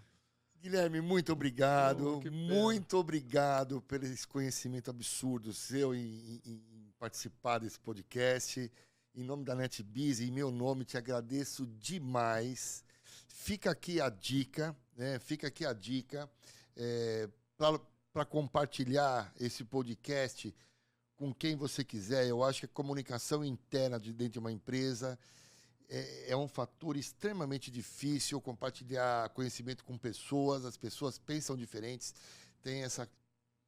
Guilherme, muito obrigado. Muito obrigado pelo esse conhecimento absurdo seu em participar desse podcast. Em nome da NetBiz e em meu nome, te agradeço demais. Fica aqui a dica, né? Para compartilhar esse podcast com quem você quiser. Eu acho que a comunicação interna dentro de uma empresa é um fator extremamente difícil compartilhar conhecimento com pessoas. As pessoas pensam diferentes,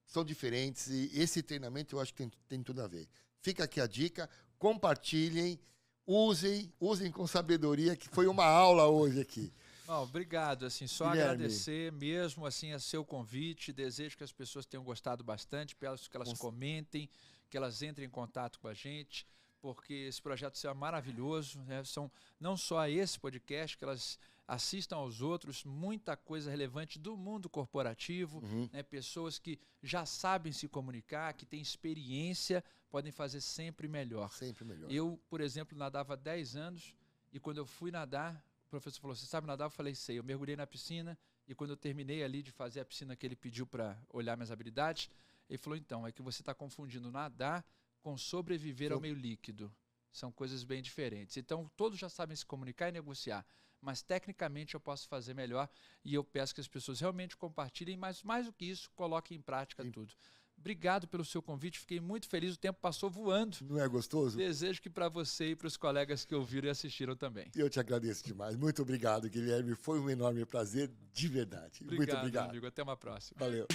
são diferentes, e esse treinamento eu acho que tem tudo a ver. Fica aqui a dica, compartilhem, usem com sabedoria, que foi uma aula hoje aqui. Obrigado, assim, só Guilherme, agradecer mesmo assim a seu convite, desejo que as pessoas tenham gostado bastante, peço que elas comentem, que elas entrem em contato com a gente, porque esse projeto é maravilhoso, né? São não só esse podcast, que elas assistam aos outros, muita coisa relevante do mundo corporativo, né? Pessoas que já sabem se comunicar, que têm experiência, podem fazer sempre melhor. Sempre melhor. Eu, por exemplo, nadava há 10 anos e quando eu fui nadar, o professor falou, você sabe nadar? Eu falei, sei. Eu mergulhei na piscina e quando eu terminei ali de fazer a piscina que ele pediu para olhar minhas habilidades, ele falou, então, é que você está confundindo nadar com sobreviver ao meio líquido. São coisas bem diferentes. Então, todos já sabem se comunicar e negociar, mas tecnicamente eu posso fazer melhor e eu peço que as pessoas realmente compartilhem, mas mais do que isso, coloquem em prática tudo. Obrigado pelo seu convite, fiquei muito feliz, o tempo passou voando. Não é gostoso? Desejo que para você e para os colegas que ouviram e assistiram também. Eu te agradeço demais. Muito obrigado, Guilherme. Foi um enorme prazer, de verdade. Obrigado, muito obrigado. Amigo. Até uma próxima. Valeu.